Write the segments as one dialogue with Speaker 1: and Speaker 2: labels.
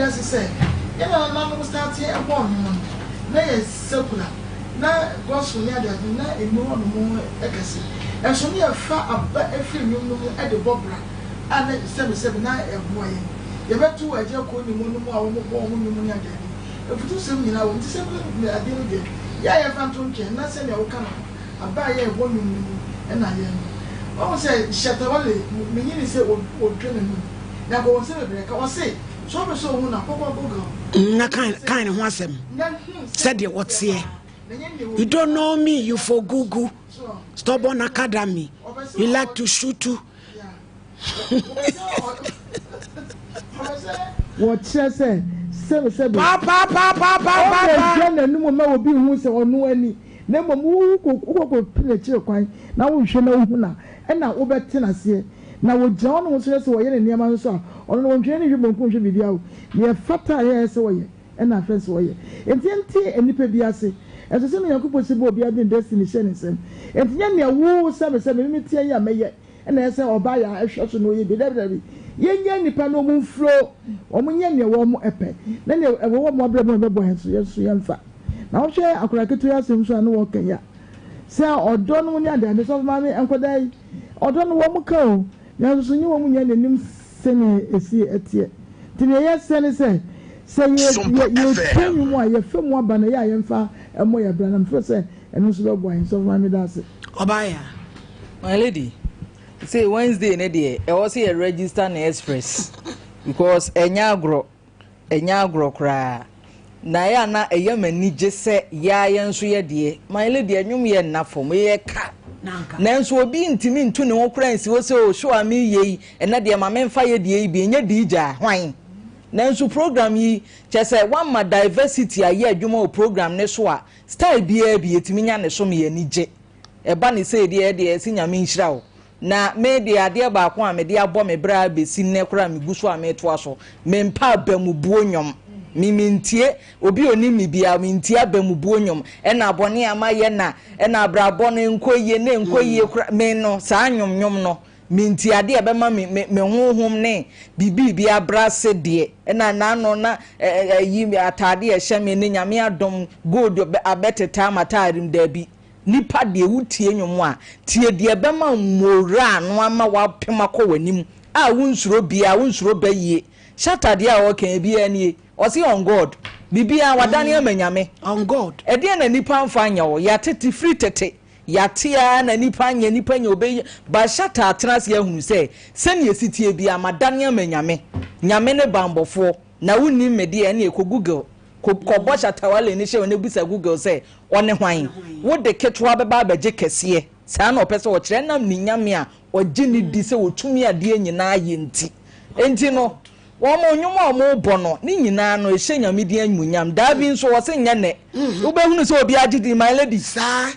Speaker 1: as I say, you know, I'm starting a bomb. Nay, circular. Now, gospel near that, now a more ecstasy. And so near far up a film at the Bobra, and 779 of boy. You bet to a joke on the moon. If you do something, I want to say, I didn't get. Yeah, I have to care, not send your camera. I buy a woman and I am. I say, Shatawale, meaning say, or training. Now go and celebrate. I was say, so so one, Papa Bogo.
Speaker 2: Na kind of wants him. Said you what's here. You don't know me, you for Google. Stubborn Academy. You like to shoot too.
Speaker 1: What she said?
Speaker 2: Papa.
Speaker 1: No more will be who say or no any. Never move go pillage quine. Now we shall know who and now over tenancy. Now with John was just away in the Amazon or no journey you will push video. Near Fata yes away and our friends away. And TNT and Nipebiasi. As a semi possible be having destiny shenison. And Yanya woo 7 minutes ya may and I say or buy a shot to know you be there. Yen nipa no mu flow omunye ne wo mu epe na ne wo mo brebo bebo henso yeso yemfa na wo hwe akura ketu yasem so anu wo kanya se odo no ne ade so ma me enkodai odo no wo mu ka o na so nyi wo mu nya nanim se ne esi etie tine yese ne se ye tenu mu aye femu aba na ya yemfa emo ya bra na mfo se enu so bebo henso ma me da se
Speaker 3: obaya my lady. Say Wednesday ne dey e was here register na express because enya agro kra na ya na eyamani je se ya yenso ye de my lady enwum ye nnafom ye ka nanso obi ntimi ntu ne wokra nsi wo se o show ami ye na de ma memfa ye de bi enya dija hwan nanso program yi chese one ma diversity aye adwuma o program ne so a style bi etimi nya ne so me ani je e ba ne se de esi nyame nhira o na me de ade ba ko a me de abo me bra be si ne kora me guso a me to aso me mpa abamubu onyom mi mintie obi oni mi bia mintie abamubu onyom e na abone amaye na e na abrabo ne nkoye ne nkoye kora me no saa nyom no mintie ade e be ma me honhom ne bibi bia brase de e na no na yi atade e hye me ne nyame adom gold abeteta matarim da bi nipa de wutie nwom a tie de bema mora no ama wapema kɔ wanim a wunsuro bia wunsuro baye shatade a o kan bia nie o se on god bibia wadane amanyame
Speaker 2: on god
Speaker 3: e de na nipa mfa anya wo ya tete free tete ya tia na nipa anya obe ba shata atras ya hunu se sene esitie bia madane amanyame nyame ne bambofo na wuni mede na ko google ko bosha tawale ni she one busa google say one hwan wo de ketwa beba abaje kese saa na opese wo kire nam ni nyame a oje ni di se wotumi ade nyina ayenti enti no wo mo nyumo mo bono ni nyina no ehye nyame di anyunyam da bi nso wo se nyene wo be hunu se obi agidi my lady
Speaker 2: saa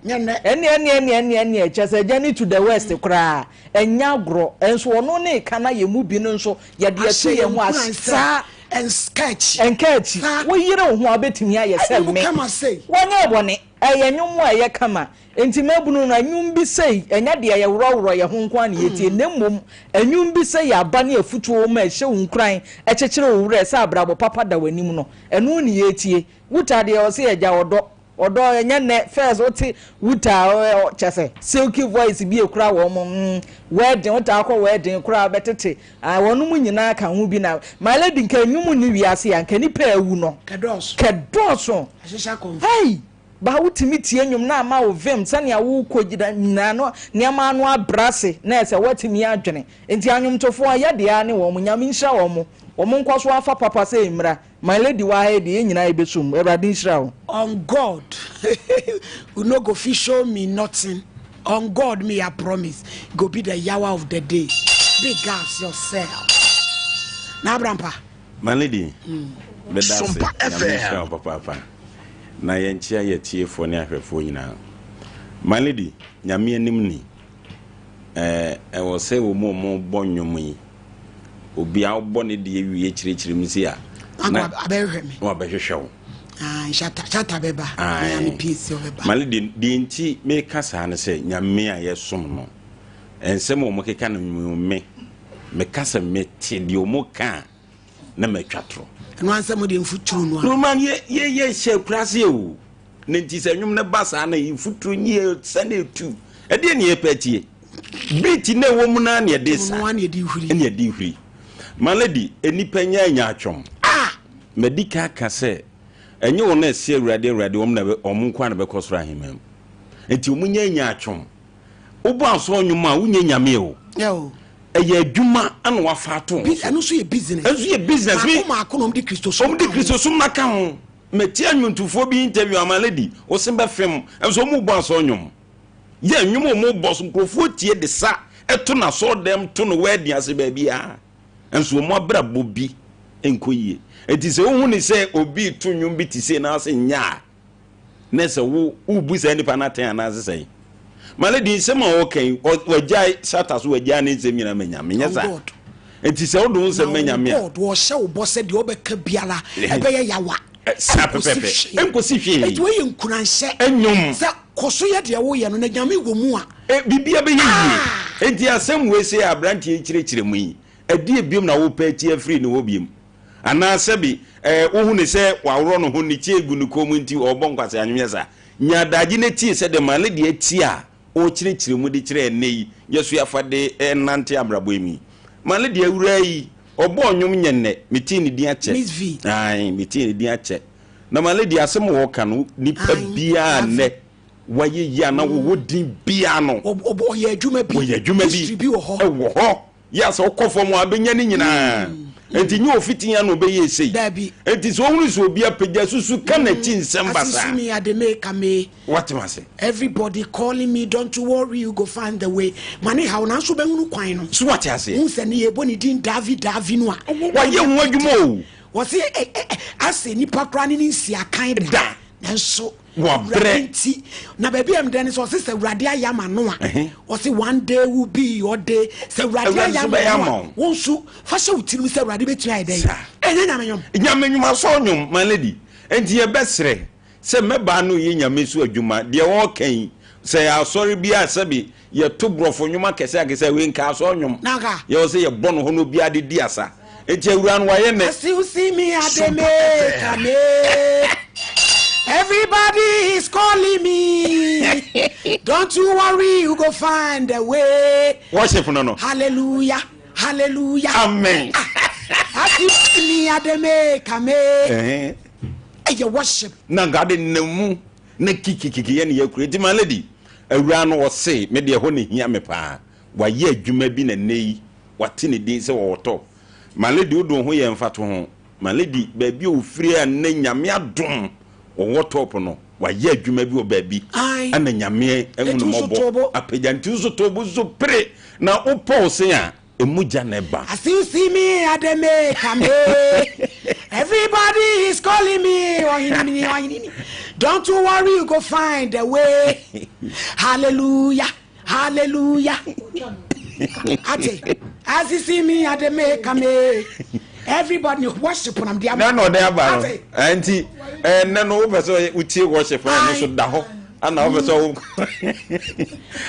Speaker 2: nyene
Speaker 3: eni chese journey to the west kra enya gro enso wono ne kana ye mu bi no nso ye de atu ye ho asa
Speaker 2: and sketch
Speaker 3: we yire ho abetimi aye sel me wonya bone eye nwum aye kama enti mabunu na nwum bi sei enya de aye woro ye ho nkwa na yetie nemmom nwum bi sei aba na afutuo ma ehye hunkran ekekere owure se abrabo papa da wanim no enu ne yetie wutade o se eja odo enya ne first oti wuta chese silky voice bi ekura wo mo wedding ota akọ wedding kura betete wonu nyina ka hu bi na my lady nka nwum ni wiase ya nka ni pa ewu no kedoso
Speaker 2: asesha kon
Speaker 3: hey ba wutimi tie nwum na ama wo vem sane ya wo kogida nyina no niama anu abrase na ese watimi adwene enti anwum tofo ya de ya ne wo mo nyame nhira wo mo nkwaso afa papa se imra my lady wa he de nyina ebesum erade nhira wo
Speaker 2: on god you no go fit show me nothing on god me I promise go be the yawa of the day big ups yourself na brampa
Speaker 4: my lady Sompa FM papa na yenchia yetiefo ne ahwefo nyina my lady nyame anim ni wo se wo mo bonnwom yi obi a wo ne de wie chirechire msi a
Speaker 2: na abehwe me
Speaker 4: wo abehwehwe wo
Speaker 2: shata beba na me peace beba
Speaker 4: my lady de nti me kasa ne se nyame a yesom no ensem wo mo keka no me kasa me ti de wo mo ka na metwatro
Speaker 2: no answer mo de mfuturu no
Speaker 4: no man ye she krase o ne nti se nwum ne basa na mfuturu nyi sane tu e de ne ye patie beat ne wo mu na ne de sa
Speaker 2: no ane de huri
Speaker 4: ne de huri malady enipa nya atwom medika ka se enye wo na se awurade wo na omu kwa na be kosoro ahemam enti omunya nya atwom obo aso onwum a wunya nyame o
Speaker 2: yo
Speaker 4: eye adwuma ana wafato
Speaker 2: eno so ye business
Speaker 4: mi
Speaker 2: ma no de Christosum
Speaker 4: maka ho meti anwuntufo bi interview amalady o se be fem enso mu bo aso onwum ye nwum mu boss nkrofo tie de sa eto na so dem to no wadi ase ba bia enso mu abrabo bi enkoyie enti se wo ni se obi to nwum bi ti se na ase nya na se wo ubu se nipa na ten na ase sei malady se ma okay wajai sata so wajai ne se mina menya menya sa enti se wo do se menya me
Speaker 2: God wo hye wo boss de obeka biala ebe ye yawa
Speaker 4: sa pepepe enkosi hwe
Speaker 2: enti wo ye nkuranhye
Speaker 4: enwum
Speaker 2: se koso ye de wo ye no na nyame wo mu a
Speaker 4: bibia be yie enti asem we se abranti ekirekire mu yi adi ebiom na wo pa ti afri ne wo biem ana sebi wo hu ne se wawro no ho ne tie egu ne komu nti obon kwase anwye sa nyadaji ne tie se de malady ati a o kirekire mu de kire nei yesu yafade nante abrabo emi malady awura yi obo onwum nyenne meti ne din ache ai meti ne din ache na malady asem wo ka no nipa bia ne waye ya na wo din bia no
Speaker 2: obo ye adwuma bi
Speaker 4: bi wo ho ya so kofo mu abenya ni nyina enti nyi ofitia no be ye sei enti so hunu so bia pagya susu kana chi nsem basa
Speaker 2: asimi ademe kame
Speaker 4: what am I say
Speaker 2: everybody calling me don't worry you go find the way mane how na so be hunu kwan no
Speaker 4: so what I say
Speaker 2: unse ne ye boni din David no a
Speaker 4: waye hu adwuma o
Speaker 2: wo se ase nipa kra ni nsi akan da nanso
Speaker 4: wa brenti
Speaker 2: na baby am den so sister Urade ayama no a o say one day will be your day say Urade ayama won su fa se utirim say Urade betu ay dey enye nyamenyum
Speaker 4: so nyum my lady enti ye besre se meba no ye nyame su adwuma de wo kan se asori bia sabi ye to brofo nyuma kese akese we nka so nyum ye o se ye bono ho no bia de di asa enti awura no wa ye ne
Speaker 2: see me ademe kame. Everybody is calling me. Don't you worry, you go find a way.
Speaker 4: Worship no.
Speaker 2: Hallelujah. Hallelujah.
Speaker 4: Amen.
Speaker 2: Assist me ademe kame. You worship.
Speaker 4: Na God nemu na kiki ye ne yakureti my lady. Awura no wo say me de ho ne hia me pa. Wa ye adwuma bi na nei. Wate ne din se wo to. My lady odo ho ye mfato ho. My lady ba bi ofiri a na nyame adom. Wo top no wa ye adwuma bi o ba bi ana nyame ehunu mobo apejanti so tobo so pre na o paul se a emuja na ba
Speaker 2: as you see me ademe kame. Everybody is calling me Oheneni. Don't you worry, you go find a way. Hallelujah. Hallelujah. Ate as you see me ademe kame. Everybody worship on them.
Speaker 4: No, they are auntie. And no over we worship and so daho. And over so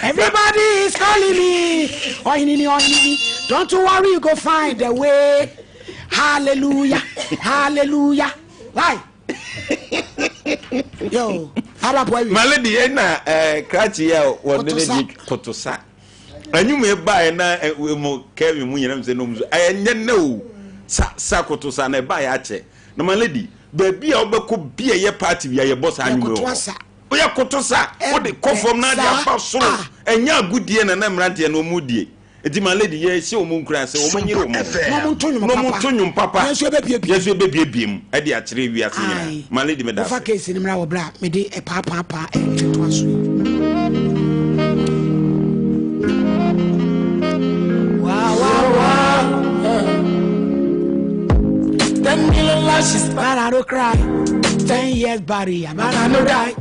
Speaker 2: everybody is calling me. Oheneni. Don't you worry, you go find a way. Hallelujah. Hallelujah. Why? Yo, how boy?
Speaker 4: My lady, na cratchy or the kotosa. And you may buy na we mo carry mu yinam se no mu. And no. Sakoto sa na ba ya che na my lady baby a obeko bia ye party bia ye boss anyu o ya koto sa o de confirm na dia fa soro enya agudie na na mrante na omudie edi my lady ye se o mu nkura se o manyire o mo no tonyo papa
Speaker 2: yesu
Speaker 4: be biem e de a kire wi ase nyina my lady me da
Speaker 2: fa case ni mra wo bra me de e pa to aso wow 10 million lashes, but I don't cry. 10 years barrier, but I don't die.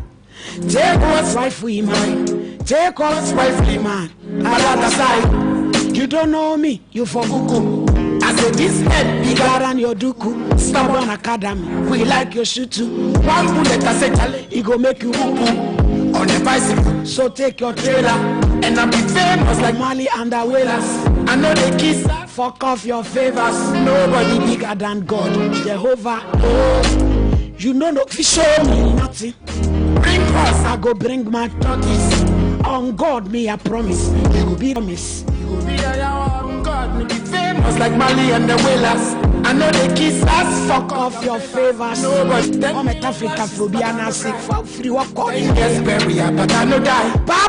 Speaker 2: Take what's rightfully mine. Take what's rightfully mine. I got the side. You don't know me, you for cuckoo. I said this head bigger than your duku. Stubborn academy, we like your shoe too. One bullet, I say Charlie, it go make you woo on a bicycle. So take your trailer, and I'll be famous like Mali and the Whalers. I know the kids are fuck off your favors. Nobody bigger than God, Jehovah. Oh, you know no fi show me nothing. Bring cross, I go bring my tortoise. On God, me I promise, you will be promise. You will be a on God, me be famous like Mali and the Whalers. I know they kiss us, fuck off your favors. Nobody then I'm at Africa, Flubiana, sick for free walk calling. Yes, barrier, but I know die. Pa.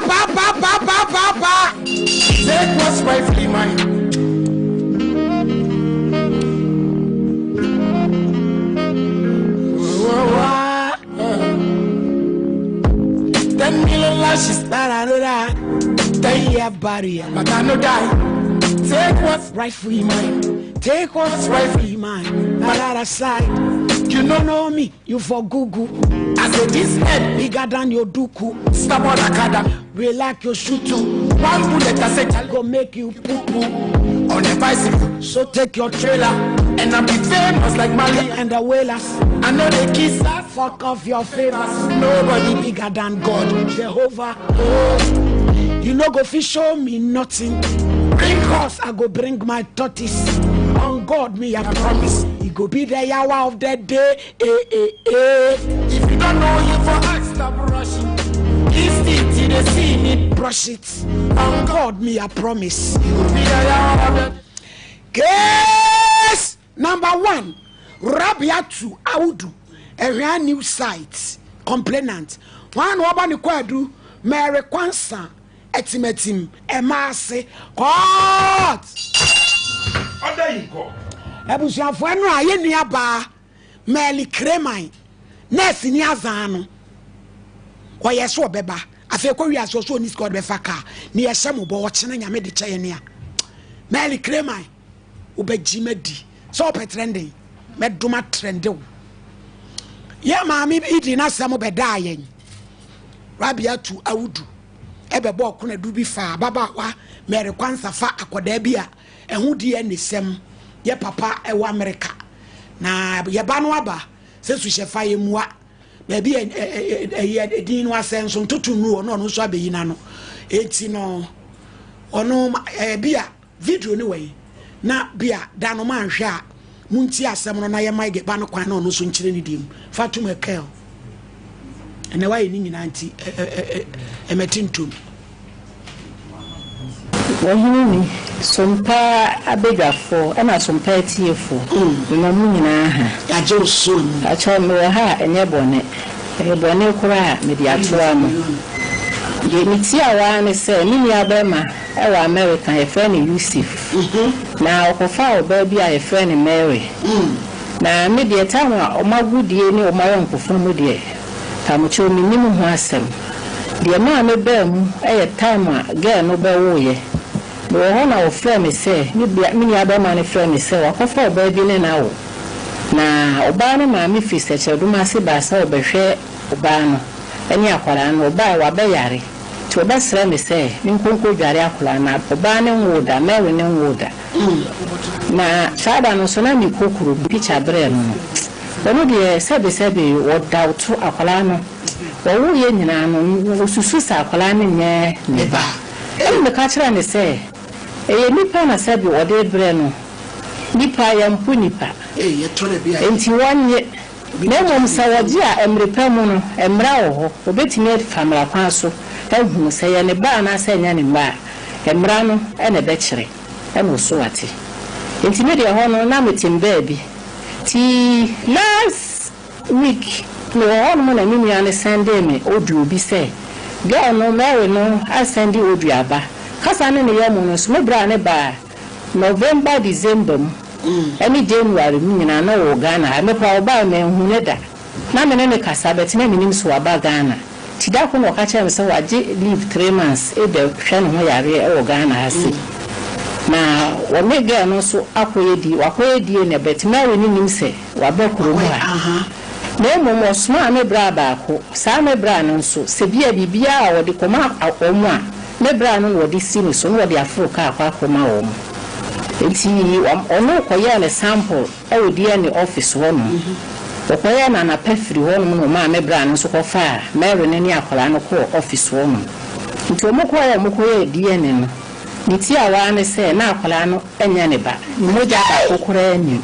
Speaker 2: Take what's rightfully mine. Lashes, but I know that 10-year barrier, but I know die. Take what's rightfully mine. Take what's rightfully mine. But other side, you don't know me, you for Google. I said this head bigger than your duku. Stop on Akada, we like your shoe too. One bullet I said I'll go make you poo poo on a bicycle. So take your trailer and I'll be famous like Mali and the Whalers. I know they kiss us, fuck off your favors. Nobody bigger than God, Jehovah. Oh, you know go fish show me nothing. Bring cross, I go bring my tortoise. On God, me I promise, he go be the hour of the day. If you don't know you for ask, stop rushing. This thing to the scene, it brush it. On God, me I promise, he go be the hour of the case number 1. Rabiatu Audu, a brand new site, complainant. One woman kwadu, Mary Kwansa, etimetim, emase, court.
Speaker 4: There you go.
Speaker 2: Ebusia fuenu aye niaba, Meli Kremai, Nesi ni azano. Kwa yeso beba, afe kwa wi asoso ni squad be faka, ni yesem bo wo chene nyame de chaye ne a. Meli Kremai, ubejimedi, so petrending. Meduma trende. Ya maami idi na samo beda yen. Rabiatu Audu. Ebe bo kuna dubi fa baba wa Mary Kwansa fa akoda bia ehu di enisem ye papa e wa America. Na ye ba no aba se su shefa ye mua. Ba bi e din no asenso ntotu nu no no so abeyina no. Enti no ono bia video ni we. Na bia dano man hwe a munti asem no na ye maige ba no kwan na ono so nkyire ni dim Fatuma Kel ene wa ye ni nyina nti emetintum
Speaker 5: Oheneni Sompa abegafo na Sompa etiefo na mu nyina ha
Speaker 2: ya je oso ni
Speaker 5: a cho me ha enye bone bone kura me di atoa mo ye miti awa ne se ni ni abema e wa America e fe ni Yusuf na okofa oba bia e fe ni Mary na me de tawa o magudie ni o mayon kofo mu de tamucho mi nimu ho asem de ma me ba mu e time a girl no be wo ye no ho na o fe me se ni bia me ni abema ne fe me se okofa oba bi ne na wo na oba no ma me fi se cheduma se ba sa obehwe oba no eni akwara no oba wa be yare to ba sra me se ni nkonko dware akwara na oba ne nwoda Mary ne nwoda na sada no so na mi kokuru picture bre no ono de sebe wo dauto akwara no wo ye nyina no osusu sa akwara ne nye ne ba me ka kira ne se nipa na sebe wo de bre no nipa ya mpu nipa
Speaker 2: ye tore bia
Speaker 5: enti wanye na mo msawaji a emrepa mu no emra wo ho obetimi famra kwan so ehunu se ye ne ba na se nya ne ba emra no ene be kire ene so ate enti me de ho no na metim baby ti last week no ho no na mimi ane Sunday me odu obi se girl no Mary no asendi odu aba kasa ne ye mu no so me bra ne ba November December any January nyina na wo Ghana me pa oba me hune da na me ne kasa betina me nim so aba Ghana ti da ko no ka cha me se waje leave 3 months e de hwe no yare e wo Ghana hase na wo me ga no so akoyedi ne betima we nim se wa ba kuro mu ha na mo mo sma me bra ba ko sa me bra no so se bia bibia a wo de koma omu a me bra no wo de sini so no wo de afro ka akoma wo mu enti ono koye ne sample e wo die ne office wo no koye na pefri wo no ma me bra no so ko fa Mary ne ni akola no ko office wo no nti mo koye die ne no nti awa ne se na akwala no enya ne ba moja ba kokora ni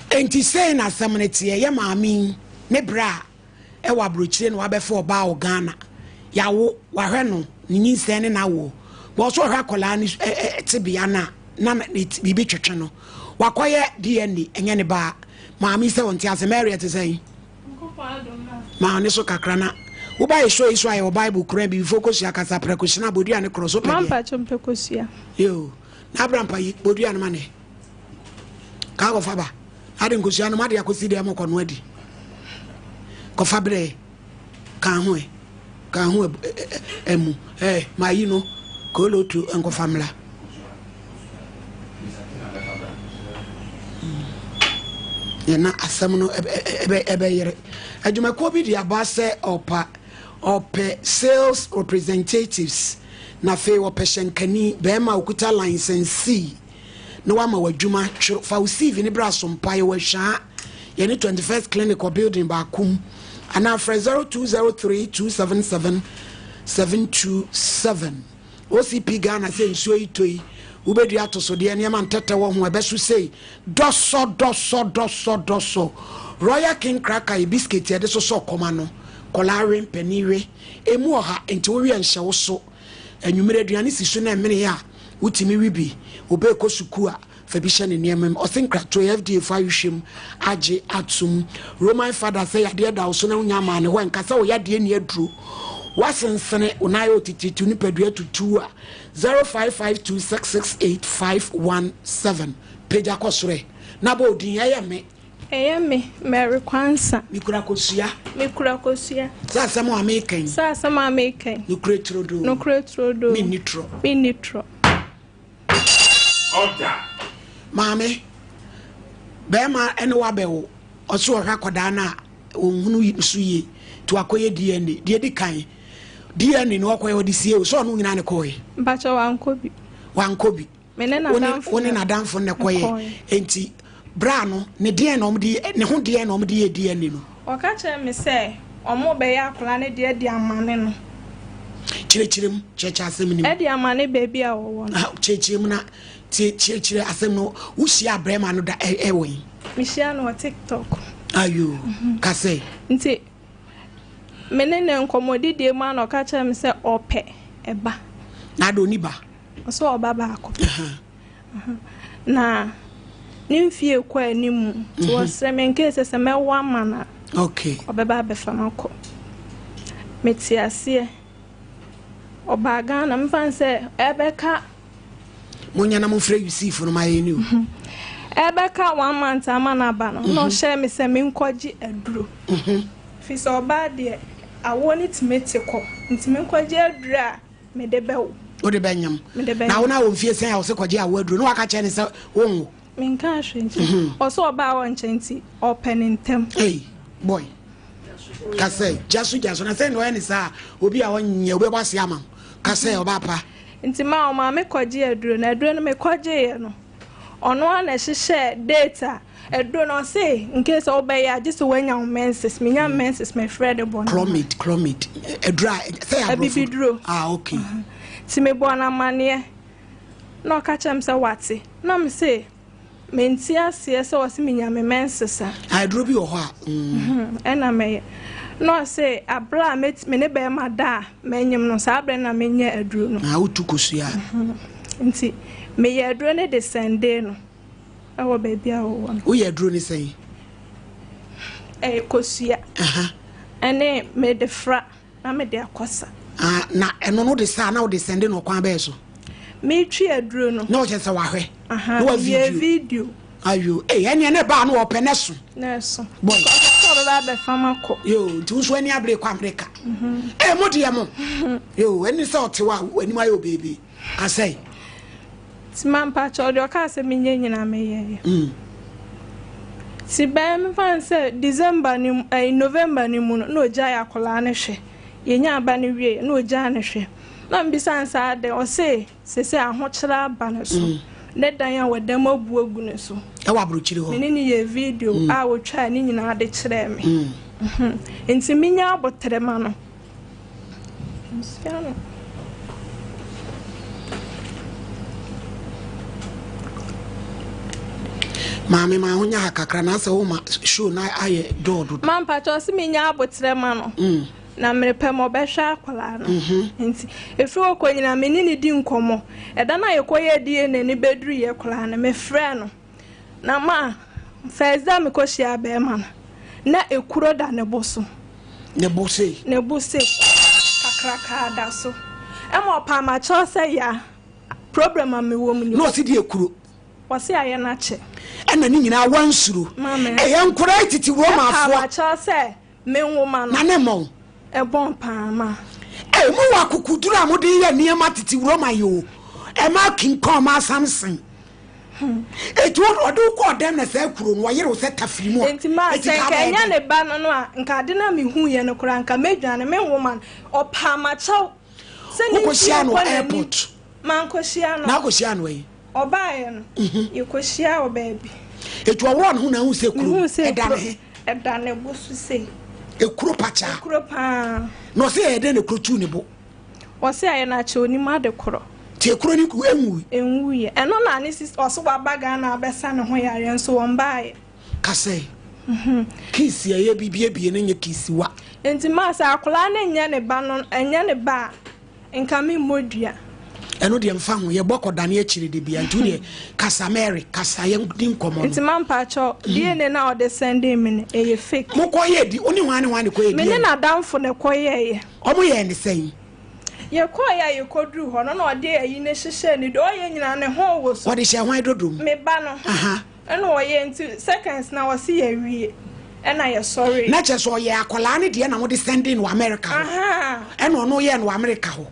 Speaker 2: enti sei na samnete ye maami ne bra e wa brochire no wabefo oba o Ghana yawo wahwe no nyin sen na wo bo so hwa akwala ni tibia na bibi twetwe no wakoye DNA enye ne ba maami se wonti asemaria te sei ma ne so kakra na wo ba show iso ayo Bible kura bi focus ya kasa prekoshina bodua ne cross open
Speaker 6: mampa chompekosia
Speaker 2: yo na brampa yi bodua ne mane ka go faba ade nkosia no made akosi de mo kono adi ko fabre ka ho emu ma yi no ko lotu enko famla yana asam no ebe yere adwuma ko bi dia ba se ope sales representatives na fe ope shenkani be ma okuta license no wa ma wadwuma fa receive ni bra Sompa ye wa hwa ye ni 21st clinical building ba kum ana fra 0203277727 OCP Ghana say nsuo itoi ubedi atoso de ne ma ntete wo ho ebeso sei doso Royal King cracker biscuit ye de so koma no kolare mpaniwe emu oha enti wo wi anhye wo so anwumere aduane sisu na emene ya wutimi wibi obe kosuku a fa bi hye ne niamem osinkrato FDA fa yhwem age atum Roman father say yade da wo so na unyama ne ho enkasa wo yade ni aduro wasensene unayo tititu ni pedua tutu a 0552668517 peja kosore na bo odin yeme
Speaker 6: Mary Kwansa
Speaker 2: mikura kosia sa samo American nukre trodo
Speaker 6: minitro
Speaker 2: order mame bema ene wabewo oso hwa koda na ohunu suye to akoye DNA de di kan DNA no akoye odi sie so no nyina ne koye
Speaker 6: mpacho wankobi
Speaker 2: mene na danfo ne koye enti bra no ne de na omdi ne ho de na omdi DNA no
Speaker 6: oka che me se omo be ya akla ne de amane no
Speaker 2: chirechirem checha asem ni
Speaker 6: e de amane baby a wo no
Speaker 2: chirechirem na chire asem no wusi abrema no da ewe
Speaker 6: mishia no TikTok
Speaker 2: ayo kase
Speaker 6: nti menene nkomodi de ma no ka che me se ope eba
Speaker 2: na do ni ba
Speaker 6: so oba ba akọ na nimfie kwa animu to sreme nke se mewa mana
Speaker 2: okay
Speaker 6: obeba be fama ko metiase obaga na mfanse ebeka
Speaker 2: munya na mfre receive no my new
Speaker 6: ebeka 1 month amana ba no share me se me nkoji aduro fi so ba de awoni timetiko ntime nkoji aduro a me de bewo
Speaker 2: o de benyam na wona wo mfie sen ya wo se koje awo aduro no waka che ne se wonwo
Speaker 6: minka hwenti oso oba wo nchenti open ntem
Speaker 2: hey boy kase jasu na say no any sa obi a wonye obi gbase ama kase oba pa
Speaker 6: nti ma o ma me koje aduro na aduro no me koje ye no ono ana hihye data aduro no say in case obey ya just wanya menses minya menses my friend bon
Speaker 2: chlomid adura say
Speaker 6: abibiduro
Speaker 2: okay
Speaker 6: ti me bona mane no ka chem say wate na me say menti ase se wose minya me mensesa
Speaker 2: aduro bi wo ho a
Speaker 6: ena me no say abra me ne be ma da menyem no sa abra na menye aduro no
Speaker 2: utukosia
Speaker 6: nti me ye aduro ne de sende no awo baby awo
Speaker 2: wo ye aduro ne say
Speaker 6: kosia ene me de fra na me de akosa
Speaker 2: na eno no de sa na wo de sende no kwan be so
Speaker 6: me twi aduro no
Speaker 2: no che se wahwe
Speaker 6: no wa video
Speaker 2: ayo ene ne ba no openeso
Speaker 6: neso
Speaker 2: boy
Speaker 6: so ba be fama ko
Speaker 2: yo ti so ani abre kwa America mo de mo yo eni se otewa ani ma yo baby asai
Speaker 6: ti man pa cho de ka se minye nyina me ye si ba me fan se December ni November ni mu no ja ya kola ne hwe ye nya ba ne wie no ja ne hwe na mbisan sa de o se ahokyera ba ne so ne dan ya wadam abu agu ne so
Speaker 2: e wa brochiri ho
Speaker 6: ni ye video a wo twa ni nyina de kire me enti minya abotrema no
Speaker 2: Mami ma honya kakra na se wo ma show na aye dodo.
Speaker 6: Man pacho si me nya abotre ma no. Na mrepe mo be hwa akwala no. Nti efi okonyina me ni di nkomo. Eda na yekoye die na ni bedru ye kwala na me frɛ no. Na ma first time ko hia be ma na ekuro da ne boso.
Speaker 2: Ne bose
Speaker 6: kakraka da so. Ema pa ma cho se ya problem am wo mu ni.
Speaker 2: No si di ekuro.
Speaker 6: Wose aye na che.
Speaker 2: Ena ni nyina wansuro. E ye nkura titi wo ma afo.
Speaker 6: Ma cho se me nwoma no.
Speaker 2: Na ne mo.
Speaker 6: E bon pa ma.
Speaker 2: E mu wa kukuduru amode ye niema titi wo ma yo. E ma kinko ma Samson. Etu odu ko dem na se kuro no yere wo se tafiri mu.
Speaker 6: Enti ma se kenya ne ba no a nka de na me hu ye no kura nka medwane me nwoma o pa ma cho. Se ni
Speaker 2: ko no airport.
Speaker 6: Man ko shia no.
Speaker 2: Na ko shia no yi.
Speaker 6: Obaye no. Yekoshia obabi.
Speaker 2: Etu awon hu na hu se kuro.
Speaker 6: Eda ne bosu se.
Speaker 2: Ekuro pacha.
Speaker 6: Ekuro pa.
Speaker 2: No se e de ne kuro tu ne bo.
Speaker 6: O se aye na che oni ma de kuro.
Speaker 2: Ti ekuro ni ku
Speaker 6: enwu ye. Eno na ani sis oso baga na abesa ne ho yare nso won baaye.
Speaker 2: Kase. Kisi ye bibie ne nye kisiwa.
Speaker 6: Enti ma sa akola na nya ne ba no enya ne ba. Nka me modua.
Speaker 2: Eno de mfa ho ye boko dane akiri de bia ntu de kasa Mary kasa ye din komo.
Speaker 6: Enti man pa cho DNA na o de send me ne eye fake.
Speaker 2: Mo ko ye di oni wane ko ye di.
Speaker 6: Me ne na damfo ne ko ye.
Speaker 2: Omo ye ne sen.
Speaker 6: Ye ko ya ye kodru ho no na o de ayi ne hyehye ni do ye nyina ne ho wo so.
Speaker 2: O de hye hwan dodom.
Speaker 6: Me ba no.
Speaker 2: Aha.
Speaker 6: Eno o ye nti seconds na wo se ye wie. Ena ye sorry.
Speaker 2: Na che so ye akola ne de na mo de sending no America.
Speaker 6: Aha.
Speaker 2: Eno no ye no America ho.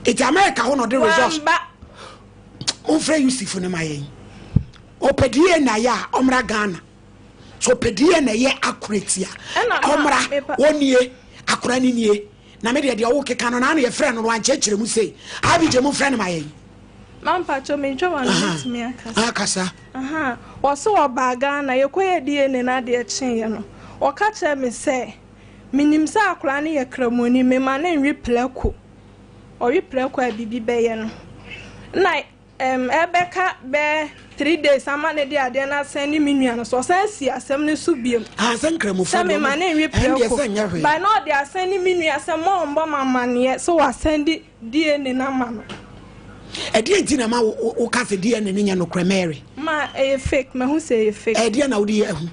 Speaker 2: It's America who not the results. Ofre Yusuf ne mayen. Opedie na ya omra Ghana. So pedie na ye accurate ya. Omra wonie akura ni nie. Na me de wo keka no na na ye frɛ no wan kyekere mu sei. Abije mu frɛ no mayen.
Speaker 6: Man pacho me jwa na me akasa.
Speaker 2: Akasa.
Speaker 6: Aha. Wo so wo ba Ghana ye koye die ne na de kyen ye no. Wo ka kye me se minim sa akura ne ye kramoni me ma na nwi plako. Ori plako bibi be ye no. Na ebeka be 3 days amane de ade na send ni minua no so san si asem ne so biem.
Speaker 2: Ah san kramo fo.
Speaker 6: Me ma na nwi plako. By no de asend ni minua asem mo mbo mama ne so wa send DNA na ma no.
Speaker 2: Edi enti na ma wo ka se DNA ne nya no Mary.
Speaker 6: Ma fake ma hu say fake.
Speaker 2: Edi na wo de ahu.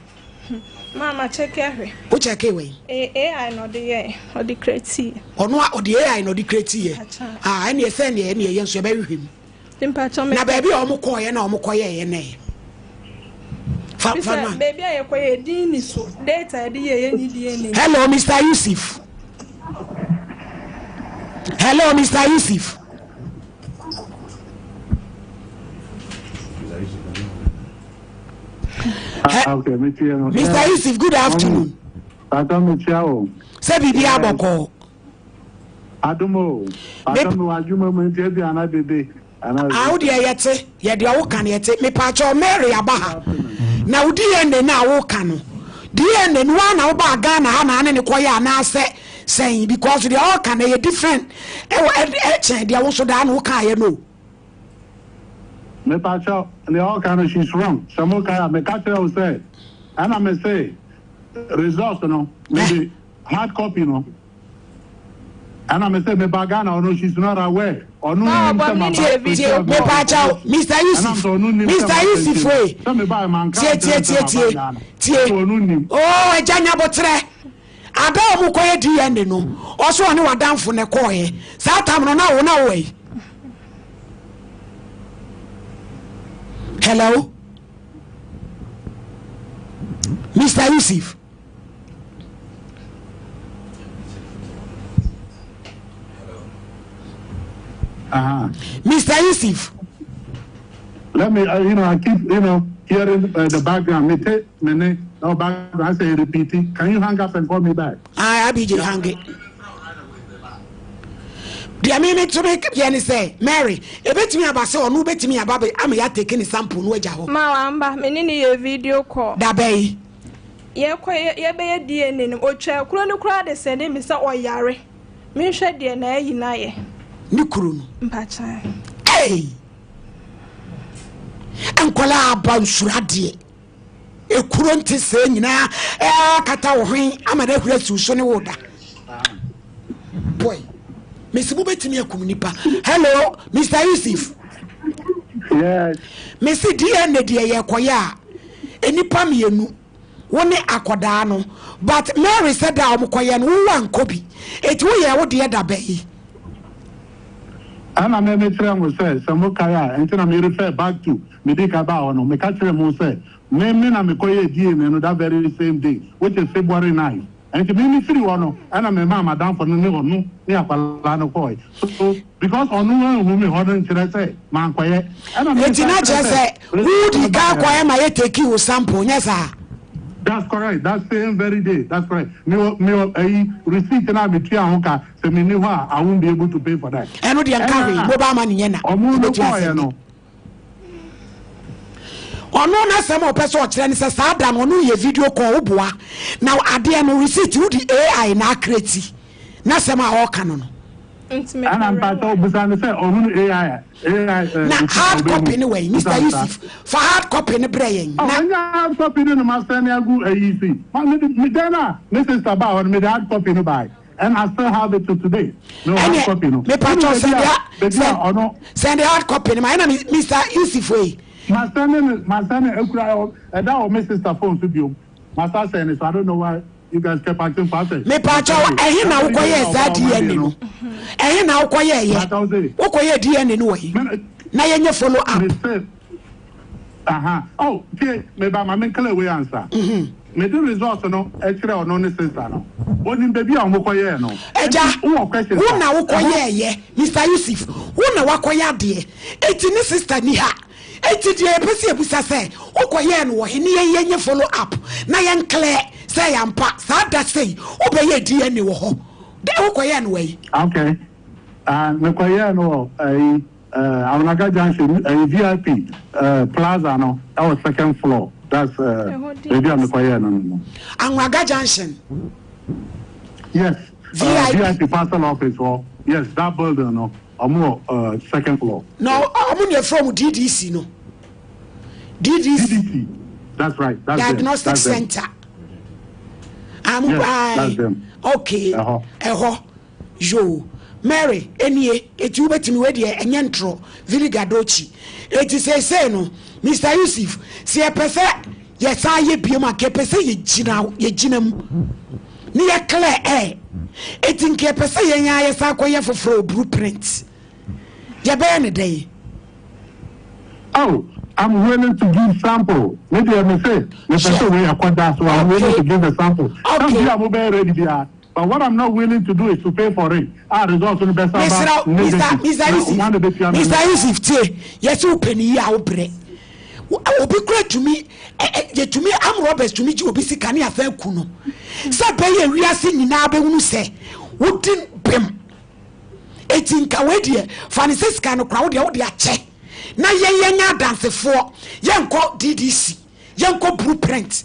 Speaker 6: Mama check here.
Speaker 2: Wo check we.
Speaker 6: AI no de ye, o de create.
Speaker 2: Ono a o de AI no de create ye. Ah, ene se ne ene ye nso be hwehwem.
Speaker 6: Timpa chome.
Speaker 2: Na baby o mo koye na o mo koye ye ne. Fa
Speaker 6: baby aye koye din ni so. Data de ye ni DNA.
Speaker 2: Hello Mr. Yusuf. Hello Mr. Yusuf.
Speaker 7: Okay,
Speaker 2: Mr. Yusuf, good afternoon. Say bibi aboko.
Speaker 7: Adumo. Adumo ajuma mwenye bi anabebe.
Speaker 2: Audi yete, ye de awo kan yete. Me pa cho Mary abaha. Na udi ende na awo kan. Di ende no na wo ba Ghana ha na ne koya na say because the all can ye different. E de awo so da na wo kan ye no.
Speaker 7: Me pacho the all kind she's wrong. Some kind me catch her say and I may say results no maybe hard copy no. And I may say me bagana or no she's not aware or no.
Speaker 2: Me pacho Mr. Yusuf. Mr. Yusuf way. Tie. Oh, ejanya botre. Ada mu koye di ende no. Oso oni wadamfo ne koye. Sa tam no na wo na we. Hello? Mr. Yusuf. Mr. Yusuf.
Speaker 7: Let me, I keep, hearing the background. Me take me no background. I say repeating. Can you hang up and call me back?
Speaker 2: I be hang it. Dia me to make you say Mary e betimi aba say onu betimi aba be am ya take ni sample no agya ho
Speaker 6: ma wamba me ni ye video call
Speaker 2: da bay
Speaker 6: ye be ye DNA ni otwa kuro ni kura de send me say oyare me hwe de na ayi na ye
Speaker 2: ni kuro no
Speaker 6: mpacha
Speaker 2: hey enkola abansurade ekuro nti se nyina kata wo hwen amana hura suso ne woda boy Mr. Bubetimi akumnipa hello Mr. Yusuf
Speaker 7: yes
Speaker 2: Mr. DNA de yekoya enipa mienu woni akoda no but Mary said that omkoye no wo ankobi eti wo ye wo de da bayi
Speaker 7: ana me tell mo say samukaya enti na me refer back to medika ba ono me catch mo say me na me koye DNA no that very same day which is February 9 and me free one and I'm a madam for no no akwala koi so because on no who me hodon tire say man kwaye and I'm
Speaker 2: it's not just say who the guy kwaye ma take you sample yes sir
Speaker 7: that's correct that same very day that's correct me receipt na me tua honka say me ni ho I won't be able to pay for that
Speaker 2: and no dey carry mobile money na
Speaker 7: omo no kwaye no
Speaker 2: ono na sem opeso o kire ni se sada no no ye video call oboa na ade no receipt wo di AI na create na sem a o kan no
Speaker 6: and
Speaker 7: I'm part of busan say onu AI
Speaker 2: na hard copy ni way Mr. Yusuf for hard copy ni brain
Speaker 7: na hard copy ni master ni agu AEC me dana me sister ba on me hard copy no buy and I still have it to today no hard copy no
Speaker 2: me part of send the hard copy ni my na Mr. Yusuf way
Speaker 7: my son ekura that was my sister phone to be my sister saying so I don't know why you guys kept acting fast
Speaker 2: me pacho ehin na ukoye za DNA no ehin na ukoye ye ukoye DNA no we na yenye follow up
Speaker 7: oh okay me ba ma clear way answer me the results no ekire ono ne sister no oni baby a ukoye no
Speaker 2: eja who na ukoye ye Mr. Yusuf who na wakoye ade eti ni sister ni ha eti die pese ebusa se ukoye no wo he ne yenye follow up na yen clear say yampa sa da say obeye DNA wo ho de ukoye no we
Speaker 7: okay me koye no Awanaga Junction VIP plaza no that was second floor that's maybe I'm koye no
Speaker 2: Awanaga Junction
Speaker 7: yes VIP parcel office or yes that building no second floor
Speaker 2: no I'm from DDC no DDC
Speaker 7: that's right that's
Speaker 2: diagnostic center
Speaker 7: that's them.
Speaker 2: Okay yo Mary enie eti ubetimi we de enyentro viligadochi eti say no Mr. Yusuf si epese ye sa ye bioma ke pese ye ginam ni ye clear eti nke pese ye nya ye sa koye foforo blueprint ye be ne dey
Speaker 7: oh I'm willing to give sample. Maybe I may say, so I'm willing to give a sample.
Speaker 2: Okay.
Speaker 7: I'm ready there. But what I'm not willing to do is to pay for it. Our results in the best
Speaker 2: Mr. Yusuf, yes, you penny ya opre. Will be great to me. Yet to me, I'm Roberts to meet you, be sick and affair kuno. Sabay, we are singing now, but say, wouldn't bim. 18 Kawadia, Francis Cano crowd, your check. Na yenya dance for yenko DDC yenko blueprint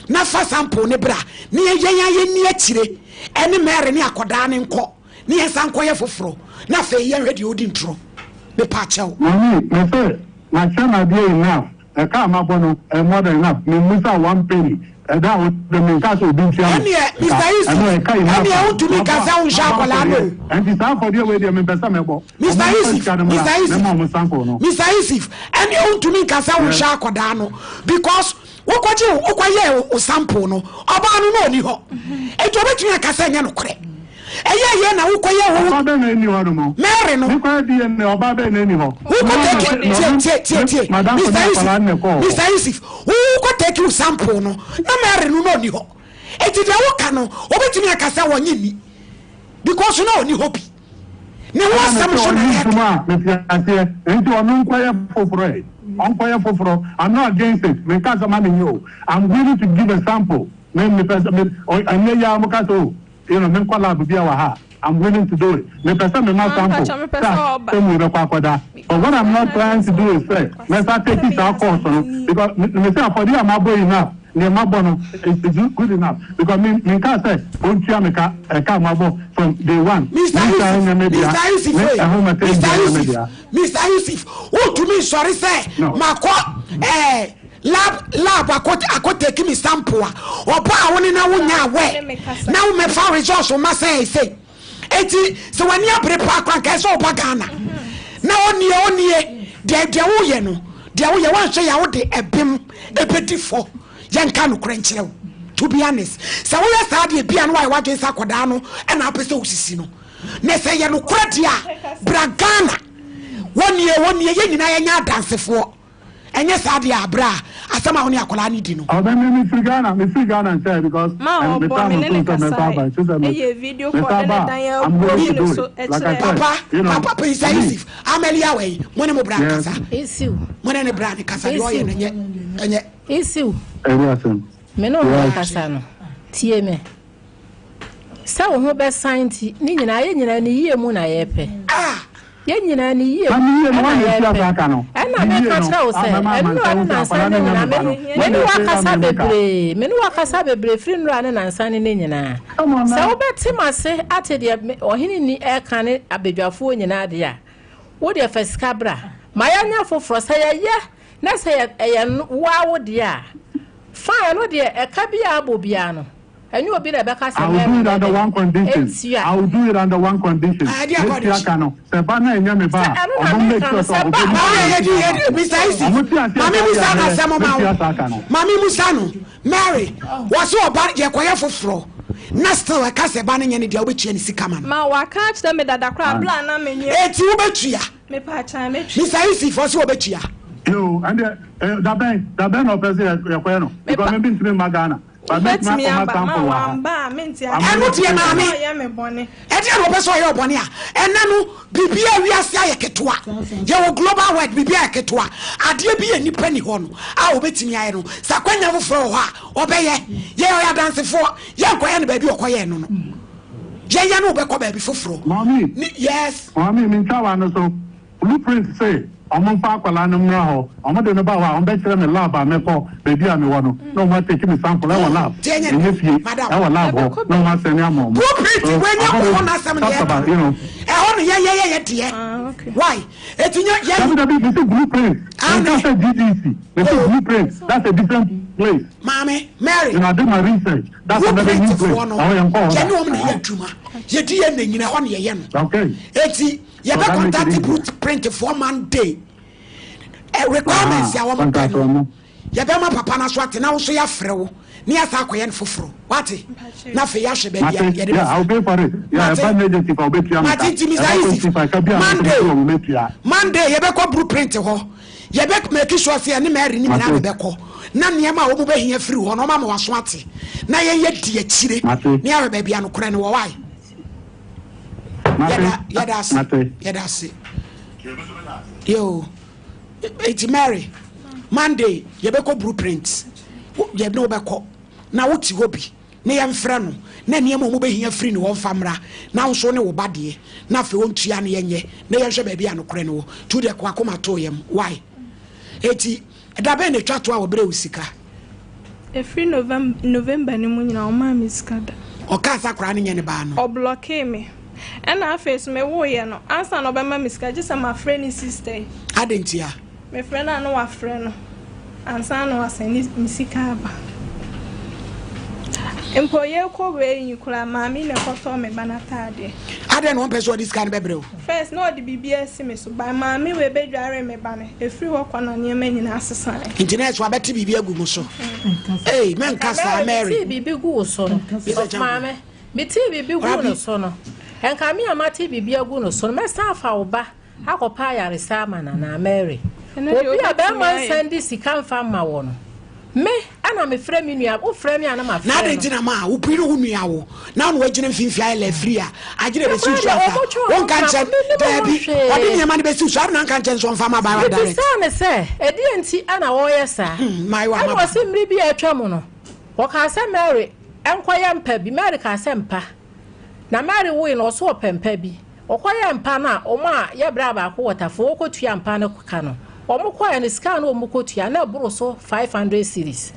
Speaker 2: na fa sample ne bra ne yenya yeni akire ene mere ne akoda ne nko ne yesan koye foforo na fa yen hwede odi ntro me pa chew
Speaker 7: me say na chama dey enough e ka ma bono e more than enough me musa 1 penny that would the main case of being chairman.
Speaker 2: Mr. Yusuf, and you want to make us sound sharp,
Speaker 7: and it's time for the way they make us mebo.
Speaker 2: Mr. Yusuf, Mr. Yusuf, and you want to make us sound sharp, because what you sample no, about no ni ho. And to bet you a casanya no cre. Eye na ukoye
Speaker 7: ho ba na ni ho no
Speaker 2: Mary no
Speaker 7: ukoye die na oba ba na ni ho
Speaker 2: who could take it Mr. Yusuf who could take you sample no na Mary no ni ho eti de woka no obetumi akasa wonye ni because no ni ho bi ne wo asam so na
Speaker 7: me fiase enti onu nkoye foforo onkoye foforo I'm not against it me kasa ma me yo I'm willing to give a sample me person me anya ya mo kaso you know, I'm willing to do it. But what I'm not trying to do is say, let's take it our course because for the enough. near Mabono is good enough because me can't say, from day one.
Speaker 2: Mr. Yusuf, who to me, sorry, say, Mako, lab, I could take me sample or power in our way. Now, my found resource on my say, 80, so when you prepare crackers or Pagana. Now, only, dear, there want say I would a bim a petit for young canu cranch. To be honest, so we started be and why what is Aquadano and Apeso Sisino. Nessa Yanu Kratia, Bragana. 1 year, yen and I dance for. And yes, I dear bra, as some only Akolani Dino. Oh, then Miss Ghana and say because I'm video I'm going to do it. Like I said, you know, Papa is safe. Amelia way, when I'm a brand,
Speaker 5: it's you.
Speaker 2: When any brand, and yet,
Speaker 5: it's you. Meno Casano, TM. So, who best signed Nina, and ye moon I epe. Ah! Yen and ye, and I make a show, say, Menuaka Sabe, friend running and signing in. So, but him I say, at the or Oheneni air can a big of food in Adia. What if a scabra? My anya for Frostaya, yeah, let's say a wow, dear. Fine, no dear, a cabia bobiano. And you will be the back.
Speaker 7: I will do it under one condition. I will do it under one condition. Sabana and Yamiba.
Speaker 2: Mammy Musano, Mary, was so about your choir for fro. Nastal, a cassa banning any deal which any sickaman.
Speaker 6: Ma, I catch them at the crab plan. I mean,
Speaker 2: it's you, Betria.
Speaker 6: Me patch, I make
Speaker 2: Miss Icy for so Betria.
Speaker 7: You and the Ben of Peziano, because I've been to Magana. But let me have a
Speaker 2: mammy. And you will your bonia. And then Bibia, we are Sayaketwa. Your global white Bibia Ketua. I dear be any penny horn. I will bet me I know. Saquena for her. Obey ye are dancing for young baby or Koyano. Jayano Beko baby for fro.
Speaker 7: Mommy,
Speaker 2: yes.
Speaker 7: Mommy, Mintawa, so blueprint say. I'm far now. I'm not about how I'm better than a lab. I'm a baby. I'm one. No one taking me sample. I will laugh. I will laugh. No one saying I'm more. When you want to talk about, you know.
Speaker 2: Why? It's in
Speaker 7: your blueprint. That's a DGC. It's a blueprint. That's a different place.
Speaker 2: Mommy, Mary.
Speaker 7: You know, I did my research. That's another new place. Okay.
Speaker 2: It's you better contact the blueprint for Monday. Requirements, ya woman. Ya be ma papa na so ate na wo so ya frewo. Ni asa akoye nfoforo. What? Na fe ya hwe ba bia.
Speaker 7: Yeah, I'll pay for it. Yeah, if I need it if I'll bet you.
Speaker 2: Monday, you be ko blueprint ho. You be make sure say ni Mary ni na be ko. Na niema wo mo be hia free ho no ma ma waso ate. Na ye di akire. Ni awe ba bia no kora ne wo why? Yadasi. Yo, it's Mary. Monday, you be called blueprints. You know beko. Now what's your hobby? Name friend. Name your mobile here free no one famra. Now so no body. Now if you want to yan ye, nay shall be an creno to the quacoma to him. Why? 80. Daben a chat to our brewsika.
Speaker 6: A free November, no moon, our mammy is scattered.
Speaker 2: Or casa crying any ban.
Speaker 6: Or blockade me. And I face me warrior no answer no be my miska just my friend sister.
Speaker 2: I didn't hear.
Speaker 6: My friend I know a friend. Answer no was any misika ba. Employer ko we you kula mami na koto me banatade.
Speaker 2: I don't want person this kind bebro.
Speaker 6: First no the BBS me so by mami we be dware me bane. E free work on na nyema nyina asesan.
Speaker 2: Internet wa beti bibia gu so. Hey, men kasa Mary.
Speaker 5: Bibi gu so. Mami, me ti bibi gu so no. And come here, Matty be a good son, my staff, how ba, how could pay a resaman and Mary. And a Belman send this, he can't find my one. Me, and I'm a friend in your friend, and I'm a friend. Not in a ma, who put me out. Now, we're going to feel free. I did a suit. One can't say, I didn't have money to shop, and I can't tell some farmer by the son, sir. I didn't see Anna Warrior, sir. My wife was simply be a tramono. What can I say, Mary? And quiet pebby, America, semper. Na Mary win also pempe bi okoye mpa na oma ye bra ba ko watafo okotua mpa na kuka no omokoye ne scan no omokotua na buro so 500 series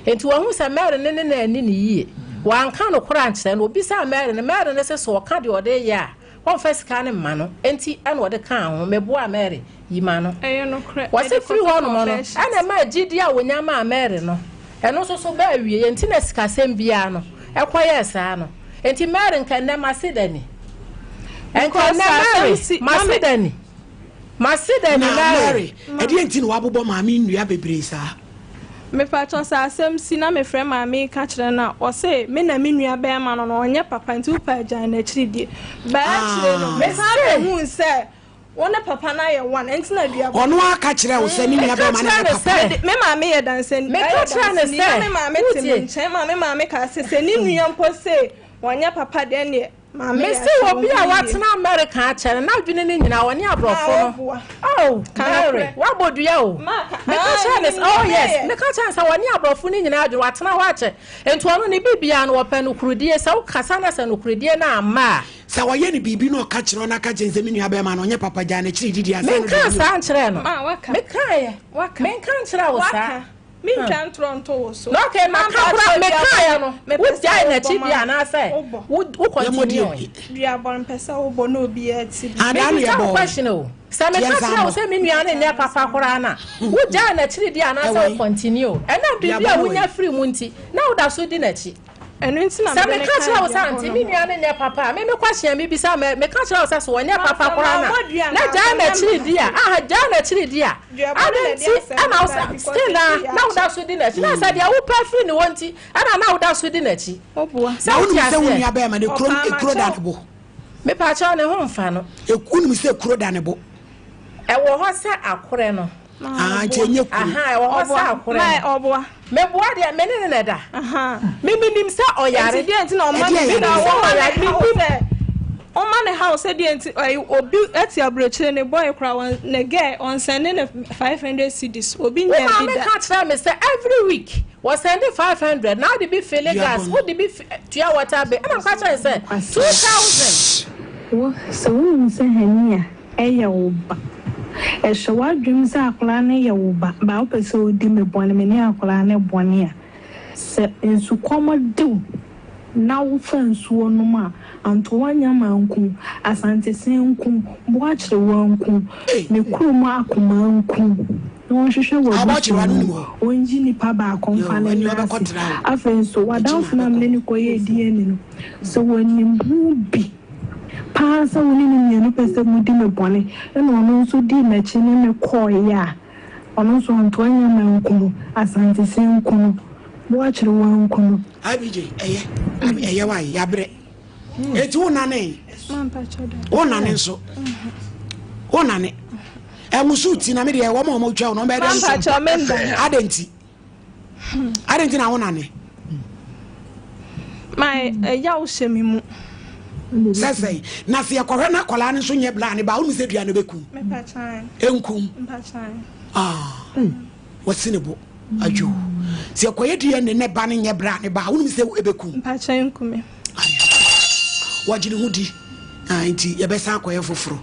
Speaker 5: enti wo hu se Mary ne na ani ne yie wan ka no kora nkyere no obi sa Mary ne se so ka de ode ye a won first ka ne ma no enti ana ode ka ho meboa Mary yima no
Speaker 6: no kra
Speaker 5: wo se free ho no ana ma gidi a wonya ma Mary no eno so ba awie enti na sika sem bia no ekoye sa no enti Mary nka ne masedani enka na Masidani Mary
Speaker 2: edi enti no wabobo maami nnua bebre sa
Speaker 6: me patron sa asem si na me frɛ maami ka kyerɛ na o se me na me nnua bɛɛ ma no onye papa nti upa agya na kyiri ba kyerɛ no me sa hu sɛ wona papa na ye one enti na dua
Speaker 2: ono aka kyerɛ wo sɛ ne nnua bɛɛ ma na papa
Speaker 6: me maami ye dansani
Speaker 5: me ka kyerɛ ne sɛ
Speaker 6: me maami te nkyɛn maami ka se ni nnua mpo se onye papa de ne
Speaker 5: me see obi a watena America a chere na adwene ne nyina woni abrofo no oh Mary wa bodua o me ka chance oh yes me ka chance woni abrofo ne nyina adwene watena ho ache ento ono ne bibia no wopa no kurudie sa wo kasa na sa no kurudie na ama
Speaker 2: sa waye ne bibi no ka kire na ka jense me nua be ma no onye papa ja na kire didi asa
Speaker 5: me ka sa nkire no me ka ye me ka nkire wo sa
Speaker 6: me twan Toronto so
Speaker 5: no okay na ka kura me ka ya no wo jai na chi bia na say wo continue
Speaker 6: bia bon pesa wo bo no bi ati
Speaker 2: ada no ye bo
Speaker 5: question o sa me ka tira wo say me nua na nya papa kura na wo jai na chi dia na say continue e na bibia wo nya free mu nti na wo da so di na chi
Speaker 6: enu nti na
Speaker 5: me ka tira wo say anti me nua na nya papa me question me bi sa me ka tira wo say so nya papa kura na jai na chi dia jai na chi dia ana still na uda so di na chi na sa dia wo pa free ni wonti ana na uda so di na chi
Speaker 6: oboa
Speaker 2: sa wonu se wonu ya ba ma de kro da ne bo
Speaker 5: me pa cha ne ho mfa no
Speaker 2: ekunu se kro da ne bo
Speaker 5: e wo ho sa akore no
Speaker 2: chenye ku
Speaker 5: e wo ho sa akore
Speaker 6: mai oboa
Speaker 5: me boa de me ne ne da me nim sa oyare
Speaker 6: di enti na o ma ni na wo oyare mi o ma ne house di enti obi ati abrechire ne boy kra ne guy on sending 500 cedis obi nya bi da
Speaker 5: me ka tell me say every week was sending 500 now the be filling gas would the be to water be and ka tell say 2000
Speaker 8: wo so we say hania eye wo ba e so wa dwum sa akla ne ye wo ba ba o pese odi me bone me ne akla ne bone a se ensu komodu na wo fansuo no ma antwanya manku asante senku boachre wanku me kuruma akumanku no hwehwe wo onji ni pa ba konfa ne afenso wadanfo na me ne koye dieni no so woni mbubi pa sa woni ni no pese mudi me bone e no no so di na chi ni me koya ono so antwanya manku asante senku boachre wanku
Speaker 2: abije eye wa ya bre eti wonane wonane nso wonane emusuti na me de wo ma twa no be de nso adenti na wonane
Speaker 6: mai ya wo shemi mu
Speaker 2: sasai na se yakohwe na kola ne so nye bla ne ba wo se dua no beku
Speaker 6: me pa chan
Speaker 2: enkum wasinebo ajo se yakoye dua ne ba ne nye bla ne ba wo se ebeku
Speaker 6: pa chan enkum
Speaker 2: wajini hudi anti yebesa akoye foforo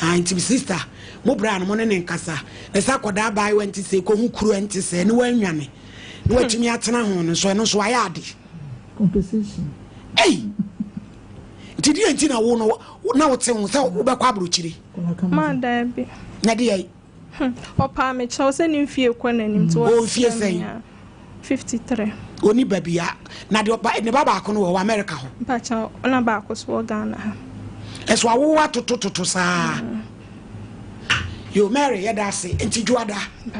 Speaker 2: anti sister mo bra no mo ne nkasa na sa akoda bai wenti se ko hu kuru enti se ne wanwane ne watumi atena ho no so ayade
Speaker 1: compensation
Speaker 2: didi enti na wo no na wote ho se wo bekwa abrochiri
Speaker 6: ma da bi
Speaker 2: na de yi
Speaker 6: opa me chawo se ni mfie kwa nanim to
Speaker 2: o mfie sen
Speaker 6: 53
Speaker 2: oni babia na de opa ne baba akono wo America ho
Speaker 6: mpacha ona ba akoso Ghana ha
Speaker 2: eso awo watotototo saa yo Mary ya da se enti juada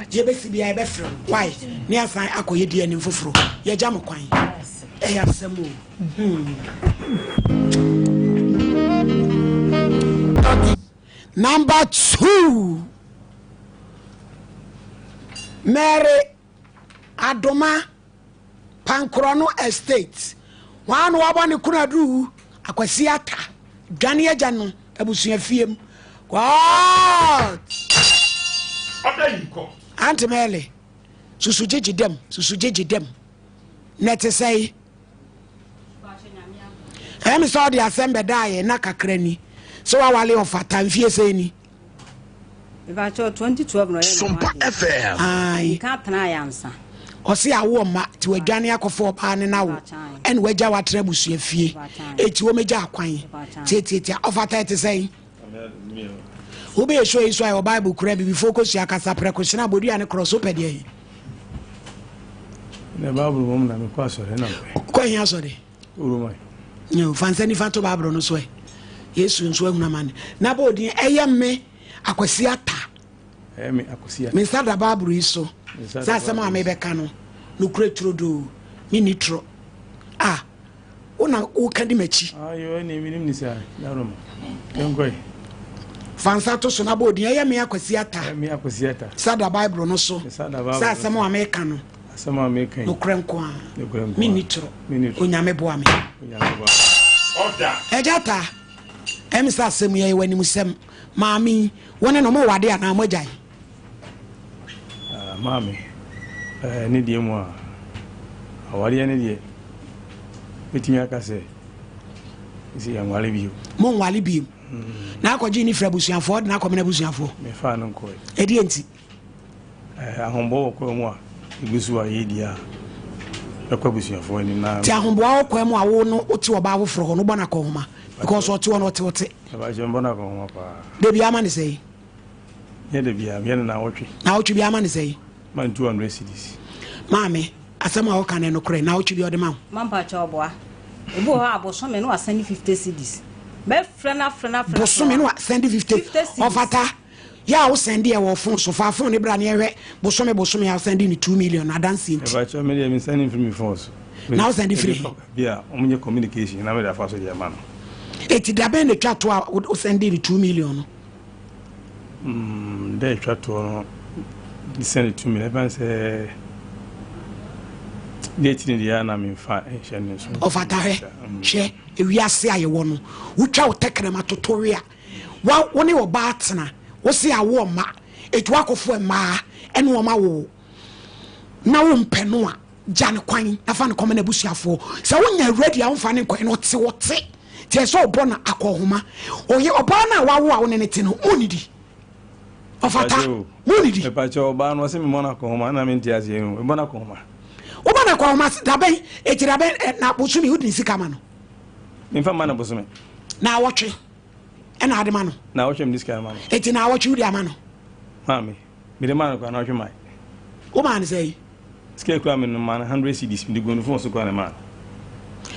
Speaker 2: je be si bia e be frem why ne asan akoye die ni foforo ya jam kwan ya semo Number 2 Mary Adoma Pankrono Estate wan wabane kunadu akwasi ata dwane agya no abusua fiem God
Speaker 9: adayiko
Speaker 2: Aunt Mele susu jeje dem net say em so the assembly die na kakrani so wale ofata mfie say ni
Speaker 10: Ivacho 2012 no
Speaker 9: Sompa FM
Speaker 10: ai ka tana yansa
Speaker 2: ɔse awo ma ti wadwane akɔfo ɔbaa ne nawo ɛne wagya watra busua fie eti wo megya akwan tietia ɔfata te sɛn wo be show iso ayo bible kura bi before ko sua kasa prekoshina bodua ne cross opede yi
Speaker 9: ne bible mom na me kwa sore na
Speaker 2: ko hin asore
Speaker 9: urumai
Speaker 2: nyo fansani fato bible no so yesu nso ahuna man na ba odin eyemme akwasi ata
Speaker 9: me akwasi ata
Speaker 2: me sada bible iso sa sama me beka no no kura turodo ni nitro una o kadi machi
Speaker 9: ayo ni minim ni sa na roma kenkoi
Speaker 2: fansa to so na ba odin eyemme akwasi ata
Speaker 9: me akwasi ata
Speaker 2: sada bible no so sa sama America no
Speaker 9: sama America
Speaker 2: no krenko a mi nitro onyame boa me order ejata emisa semu ye wani musem maami woni no mo wade ana mogyan
Speaker 9: maami ni die mo awari ni die betimi aka se isi ya nwale biyo
Speaker 2: mo nwale biyo na akọji ni frabusuafo na akọmena busuafo
Speaker 9: me fa no ko
Speaker 2: edi enti
Speaker 9: ahombo ko mo a igusu a yedia ekwa busuafo ni na
Speaker 2: ti ahombo a ko mo awo no oti oba awofro no bona ko homa because oti won oti
Speaker 9: ba je mbona ko homa pa
Speaker 2: de bia ma ni sei
Speaker 9: ye de bia me na wotwe
Speaker 2: bia ma ni sei
Speaker 9: man 200 cedis
Speaker 2: maame asema o kan no kre na wotwe bia o de ma
Speaker 10: mampa cha oboa ebu ho aboso me no asani 50 cedis be frena
Speaker 2: boso me no asani 50 ofata ya wo send e wo phone so fa phone ne bra ne ehwe boso me ya send ni 2 million adansi enti
Speaker 9: ba cho me dey me send from me phone so
Speaker 2: now send free
Speaker 9: bia omunye communication na me da fa so dey man
Speaker 2: eti da ben ne twa to a o send ni 2 million
Speaker 9: dey twa to no send 2 million ban say date ni dia na me fa ehye ne so
Speaker 2: ofata hwe ewiase ayewo no wutwa wo tekrema totoria wa woni wo ba atena wo se awo ma etu akofo ma ene wo ma wo na wo mpeno a jan kwan na fa ne koma na busuafo se wonya ready a wo fa ne kwan no te wote te so obo na akohoma oye oba na wawo a wo ne te no onidi ofata onidi
Speaker 9: e pa cho oba no se me mona akohoma na me ntia se no e bona akohoma
Speaker 2: oba na akohoma da ben e tira ben na bosumi hudi sika ma no
Speaker 9: nimfa mana bosumi
Speaker 2: na wotwe ena ade ma no
Speaker 9: na wotwe m diska ma no
Speaker 2: eti na wotwe udi ama no
Speaker 9: mami me de ma no kwa na wotwe mai
Speaker 2: o ma ne sei
Speaker 9: ske kwa me no ma 100 cedis me de gonu fon so kwa na ma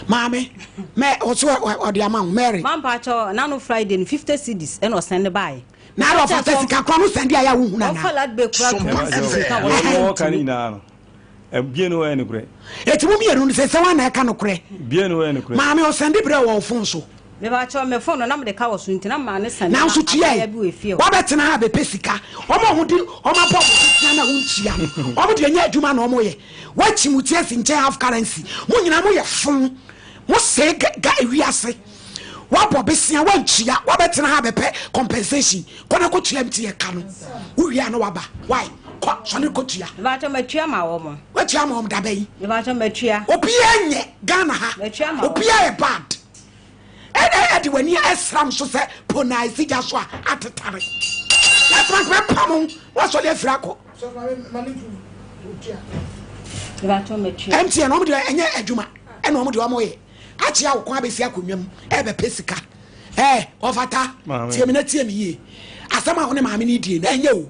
Speaker 2: mami me o so o de ama Mary
Speaker 10: mampa cho na no Friday 50 cedis and o send by
Speaker 2: na ro fa sika kwa no send ya hu na na
Speaker 10: offer be kura
Speaker 9: o kan ina no bie no wa ni kure
Speaker 2: eti mu mieru no se wa na ka no kure
Speaker 9: bie no wa ni kure
Speaker 2: mami o send bre wo fon so
Speaker 10: me ba cho me phone na me de ka wo so ntina ma ne send
Speaker 2: na so tie wa betina ha be pesika o mo hudi o ma pop tia na hunchia o mo de nya adwuma na o mo ye wa chimutie si nche half currency mo nyina mo ye fon mo se ga ewiase wa bobesia wa nchia wa betina ha be pe compensation kona ko tia mtie ka no wo wi ana wa ba why ko so ne ko tia
Speaker 10: ba cho me tua ma wo mo
Speaker 2: wa tia ma wo da bai
Speaker 10: ba cho me tua
Speaker 2: obi enye Ghana ha obi e bad edi wani esram so se pona isija so atetare na frank pam waso le frako so mani tia
Speaker 10: ba cho me tua
Speaker 2: MTN no mo de enye adwuma e no mo de o mo ye achi a wo kwa be si akonwam e be pesika ofata tie me na tie me ye asama ho ne maame ni die na enye o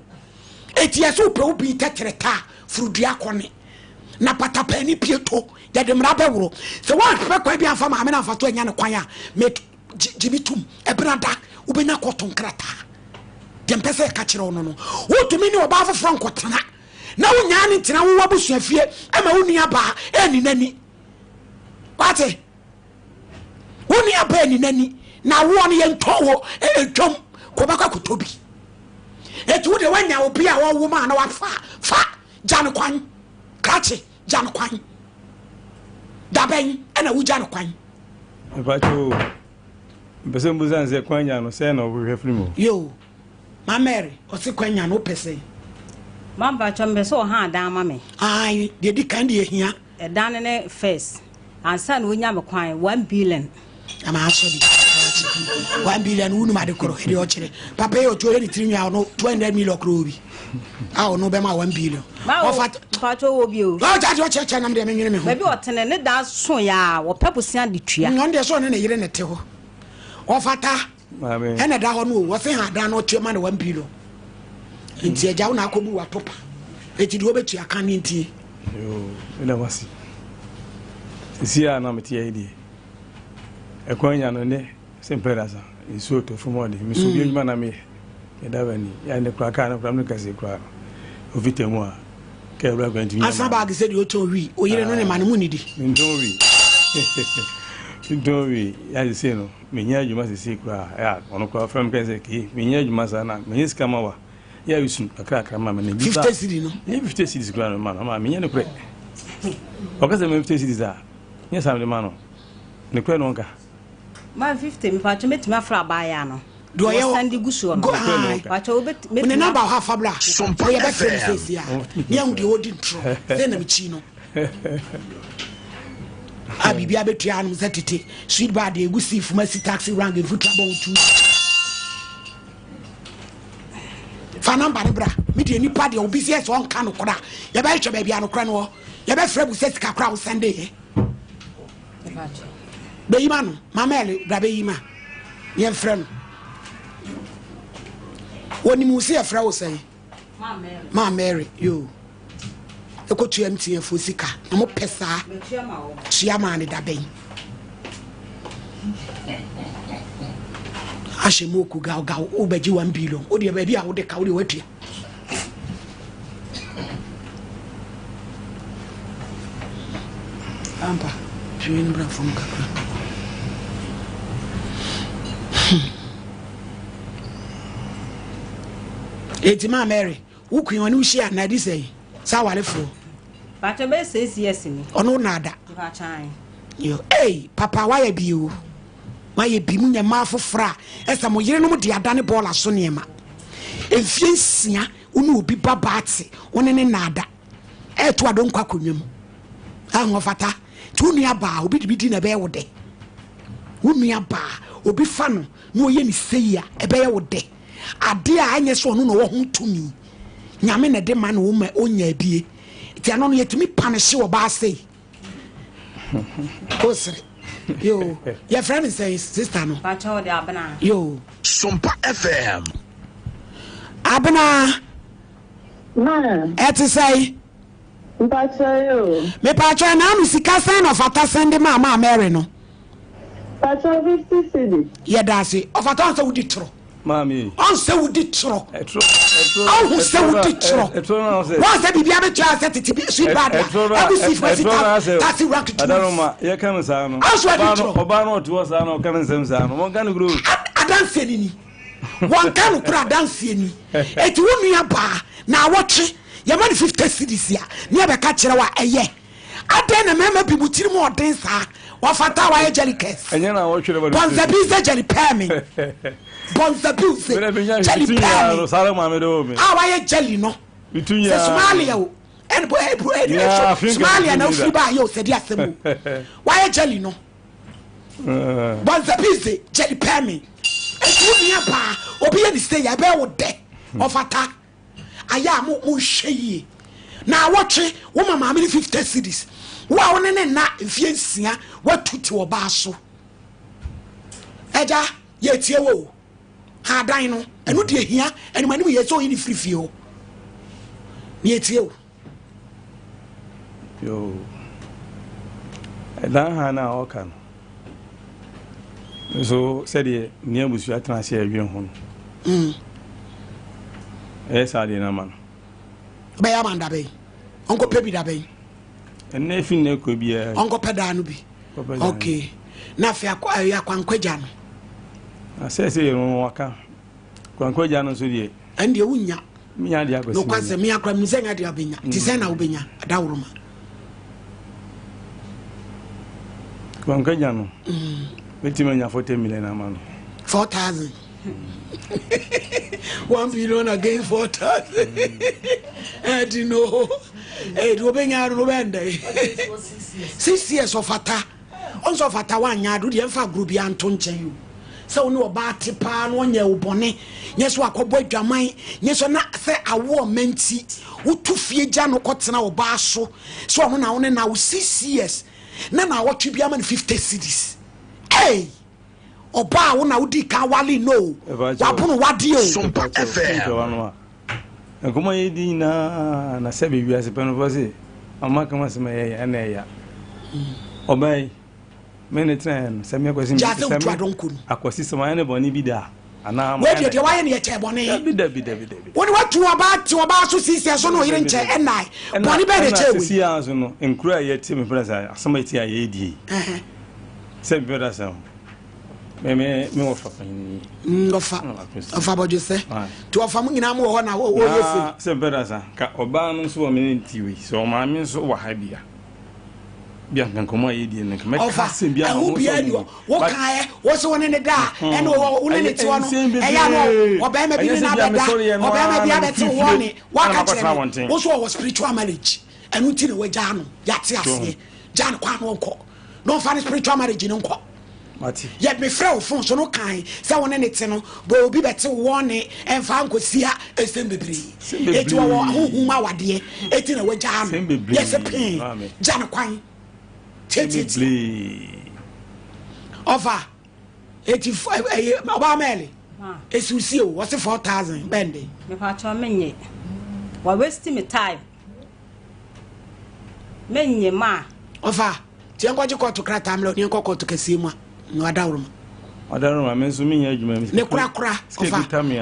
Speaker 2: etie so pe obi tetreta frudua kone na patapani pieto ya de mra bewro se wa pe kwa bia fa maame na fa to anya ne kwan a me jibitum ebrada ubenya koton krata dem pese ka kire ono no wotumi ni oba fa franco tena na wonya ne tena wo abusua fie ama woni aba eni nani wate woni aba eni nani na wo ne yentowo edwom ko baka kotobi etu de wanya obi a wo ma na wa fa jan kwan krache jan kwan daben ana wu jan kwan
Speaker 9: ebacho bese mbuzan ze kwanya no se na obuhwe frimo
Speaker 2: yo ma Mary o se kwanya no pese
Speaker 10: mamba chombe so ha dan ma me
Speaker 2: ai de di kan de hia
Speaker 10: e dan ne first ansa no nya me kwan 1 billion
Speaker 2: ama so di 1 billion unu ma de koro e ochere papa yo to any 3 million no 200 million kro bi ah no be ma 1 billion
Speaker 10: offer pacho wo bi o
Speaker 2: ja cheche nam de menwene me ho
Speaker 10: baby otene ne da so ya wo pepusia de tua
Speaker 2: no de so ne yire ne te ho ofata amen ene da ho no wo fe ha da no tua ma ne 1 billion nti eja wo na akobu wa topa eti de obetua kan ne nti
Speaker 9: yo ina wasi sia na meti ya di ekwanya no ne simple as iso to fumode mi so bi nyuma na me da bani ya ne kwa ka na kwa no kase kwa ovitemu a ke bra kwa ntimi
Speaker 2: asa bag se di o to wi o yire no ne ma no mu ni di
Speaker 9: ndo wi ya se no me nya adwuma se kwa ya ono kwa fam kan se ki me nya adwuma sa na me yiska ma wa ya yusun akra ma me ne bi
Speaker 2: 50 cedi no
Speaker 9: ni 50 cedi kwa no ma me nya ne kure o ka se me 50 cedi za nya sam de ma no ne kure no nka
Speaker 10: ma 50 mi pa to metimi afra ba ya no
Speaker 2: do ye
Speaker 10: sandi gusu no pa to
Speaker 2: me ne number ha fabla Sompa ye be friend se ya ye hu de odi ntro se na mi chi no abibi abetua anu zetete sweet bad egusi fumasi taxi rank e futra bon tu fa number bra me de nipa de obi se so nka no kora ye be hwe ba bia no kora no ye be frɛ bu se sika kora wo sende ye be yima no mamele bra be yima ye frɛ no woni mu se ye frɛ wo sɛ ma Mary yo ekotu MTN fo sika na mo pesa chiama ne da ben ashe moku ga o beji 1 billion o de ba bia wo de ka wo de watua ampa jweni bra fo mkakra ma Mary wuku yon ni ushi na di say sa wale fo
Speaker 10: pacho be 6 years ni
Speaker 2: ono nada
Speaker 10: ka chan
Speaker 2: yo papa why bi o why bi mu nya ma fofra esa mo yire no mo de adane ball aso ne ma efie nsia unu obi babate one ne nada to adon kwa konwam anwo fata tu nua ba obi di na be wode unua ba obi fa no na oye ni seia e be ye wode ade a anye so no wo ho tumi nyame na de ma na wo ma onya bie ti ano no yetumi punish wo ba sei kosre yo your friend says sister no
Speaker 10: pacho de abana
Speaker 2: yo
Speaker 11: Sompa FM
Speaker 2: abana
Speaker 12: man
Speaker 2: eti say
Speaker 12: pacho yo
Speaker 2: me pacho na am sika san of ata send ma Mary no
Speaker 12: pacho 50 cedi
Speaker 2: ye da say of ata so wudi tro
Speaker 9: mami
Speaker 2: on se wudi tro on se wudi tro wa se bibia be twa se titi sweet bad abu si fasita tasi rank to
Speaker 9: adaroma ye kan sa no oba no to sa no kan nsem sa no mon kan gro
Speaker 2: adanse ni won kan kura adanse ni eti wonu ya ba na awotwe ye ma 50 cedis ya ne be ka kire wa eye aden na mema bi mutiri mu odin sa wa fata wa ejelikes
Speaker 9: enye na wo twere ba
Speaker 2: bonza bi se jeli pay me bonza bi se jeli pay me
Speaker 9: sare ma me do me
Speaker 2: wa ye jeli no
Speaker 9: bitunya
Speaker 2: Somalia o en bo Somalia na free ba yo se dia semu wa ye jeli no bonza bi se jeli pay me etu ni apa obi ye ni stay ya be wo de ofata aya mo hweye na awotwe wo mama me 50 cedis wa won ne na mfie nsia watuti wo ba so eja ye tie wo ha dan no enu de hia enu mani ye so yin frifie o ye tie wo
Speaker 9: yo dan ha na oka no so said ye ni abusu atranse awie ho sa de na man
Speaker 2: be ya man da be onko pebi da be
Speaker 9: enne fin ne ko bia
Speaker 2: onko peda no bi okay na fa ya kwankwaja no
Speaker 9: asese ye no waka kwankwaja no so de
Speaker 2: ande wunya
Speaker 9: miya de akosi
Speaker 2: no kwase miya kra mizenya de abenya ti se na ubenya adawroma
Speaker 9: kwankwaja no beti manya 40 million amano
Speaker 2: 4,000 1 billion again 4,000 I don't know do benya no bende 6 years of ata onso fata wanya do de emfa group ya nto nchen you so no ba te pa no nya ubone nyeso akobo adwaman nyeso na se awo menti wotu fie gya no kotena oba so so ono na won na wo 6 years na wotwe bia man 50 cedis hey oba wo na wodi ka wale no wapono wade o
Speaker 11: Sompa FM
Speaker 9: Nkomo yedi na sebe wiase peno fose amaka masema ya na ya obai menetran se me kwesi akwasi sama ne boni bi da ana
Speaker 2: we de waye ne ye boni
Speaker 9: bi
Speaker 2: woni watu oba so sisi so no yire nche enai boni be de chewe
Speaker 9: sisi aso no enkura ye ti me presa asama ti aye di se be da sa me wo fa pani ofa bojo se to ofa mu nyina mu ho na o yesi se be da sa ka oba no so wo me ntiwi so ma me so wa ha bia bianca Nkomo yedi ne me ka se bia
Speaker 2: wo bia ni wo kae wo so woni ne da e no wo ne ti wo no e ya no wo ba ma bi na beda wo ba ma bia beti wo ni wa ka kire wo so wo spiritual marriage enu ti ne we ja no ya ti ase ja no kwa no nko no fa spiritual marriage no nko
Speaker 9: mati
Speaker 2: yet me frɛ wo fon so no kan sɛ woni ne ti no bo obi beti wo ni emfa nkosia esem bebre eti wo ahohuma wade eti na we ja no yes pin ja no kwan offer 85 oba mele esusi o what's 4000 bende
Speaker 10: me pa cho menye wa waste me time menye ma
Speaker 2: offer ti enko je ko to krata amlo ni enko ko to kasimu no
Speaker 9: adaruma me so menye adwuma mi
Speaker 2: ne kura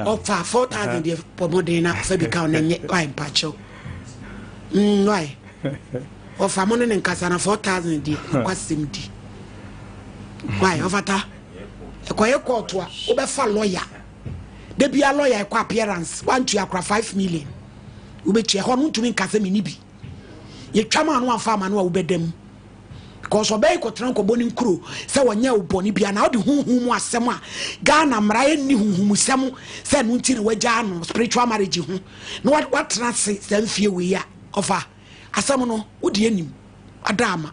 Speaker 2: offer 4000 de pomode na fa bi ka on nye why pacho why ofa mo ne nkasa na 4000 di kwasem di why ofata ekoye court a obefa lawyer de bia lawyer ekwa appearance want to akra 5 million ubechi ho no ntumi nkasa me ni bi ye twama no afa ma no ubedem because obey ko tran ko boni nkuro se wonya uboni bia na odi hunhum asem a Ghana mra ye ni hunhum sem se no ntini wagya no spiritual marriage hu no what trans se mfie we ya ofa asam no wodi anim adama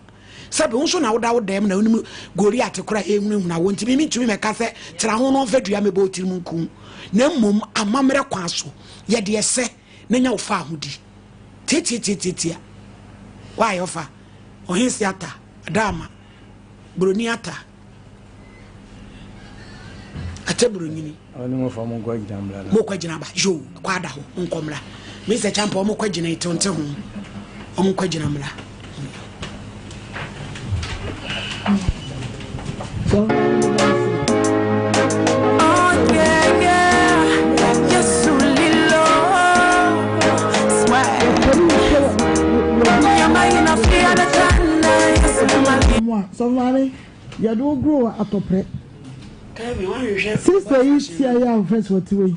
Speaker 2: sabe unso na woda wodem na onim gori atekora ehunu na wonti mi ntumi meka se tra ho no fadua me bo tirim nku na mmom amamre kwa so ye de ese na nya wofa ahudi titi why ofa ohinsi ata adama broni ata ate broni
Speaker 9: ani mo fa mo kwa gidambla
Speaker 2: mo kwa gina ba jo kwa da ho nkomra me se champa mo kwa gina itonte ho omo kwa gina mla
Speaker 1: so somebody you do grow atopre sister you see ya first what way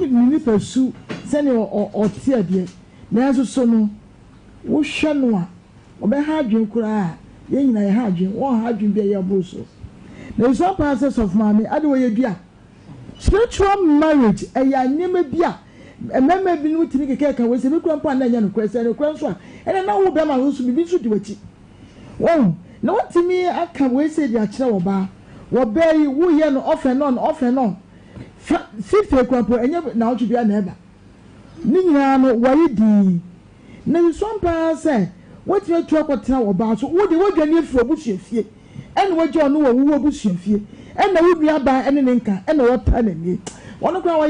Speaker 1: me pursue send or tear there na so no wo hwe no a obe ha adwen kura ye nyina ye ha adwen wo ha adwen bia ye boso na some process of mommy ade wo ye dua spiritual marriage eya nyema bia emema bi no tini keke we se bi kura mpa na nya no kwese no kura so a ene na wo be ma so bi so di wachi wo na watimi aka we se di akire wo ba wo be yi wo ye no off and on 50 kwapo enye na wo bia na eba ni nyina no wo yi di na some say what you to akotena wo ba so wo de wo dwane afi obusuafie ene wo gye ono wo obusuafie ene wo bia ba ene ne nka ene wo ta na ni wono kwa wo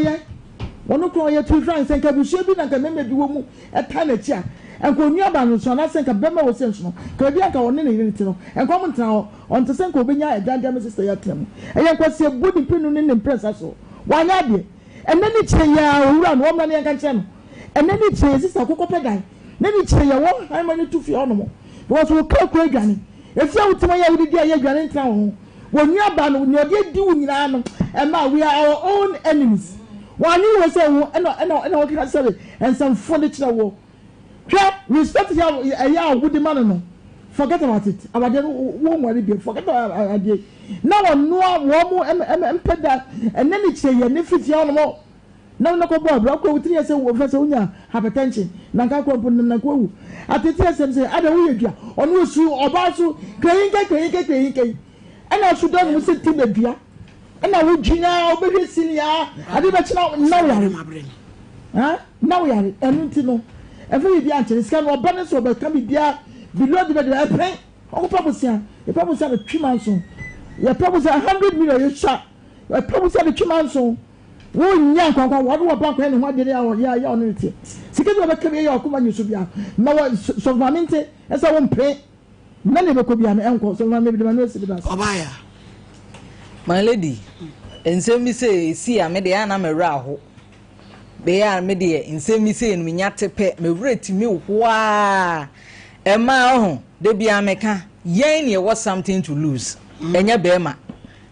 Speaker 1: ye to friends enka busua bi na nka meme bi wo mu eta na chi a enko nua ba no so na senka bema wo senso no ka bi anka woni ne yire ti no enko mo ntena ho on te senka obenya aganda me sister ya tram eya kwase body pinu ne impress so wanya de ene ni che ya owura no wo mna ne enka che no ene ni che sister kokopɛ dan ne ni che ya wo han ma ne tu fi ono mo because wo ka ko adwane efia wo tema ya wo di ya adwane ntena ho wo nua ba no ne odi di wo nyina no ema we are our own enemies wani wo say wo ena wo ka say and some funny chira wo respect ya would man no forget about it abade won worry be forget about it now no wo mu empeda and then it ye ne fit ya no no ko bo bra ko wutri say wo fese unya hypertension na ka ko pon na ko wu ateti asem say ada wo yedua ono su oba su krenke ana Sudan mu se ti bedua ana wo dwina obehwe sinia ade be kina na wo yare na wo yare enu nti no efe bi anche sika no oba ne so be ka bi bia below the bed pen o paposia e paposia be twimanso ya paposia 100 million you sha e paposia be twimanso wo nya kwankwa wo do ba kwa ne ho ade ya onu nti sika bi be ka bi ya okuma nyu so bia na wo so faminte esa wo mpe na ne be ko bia me enko so ma me bi no si bi das
Speaker 3: obaya my lady ensem mi say si am de ana me ra ho be ya me de ensem mi say no nya tepe me wreti me hwa e ma ho de bia me ka yen ne was something to lose enya be ma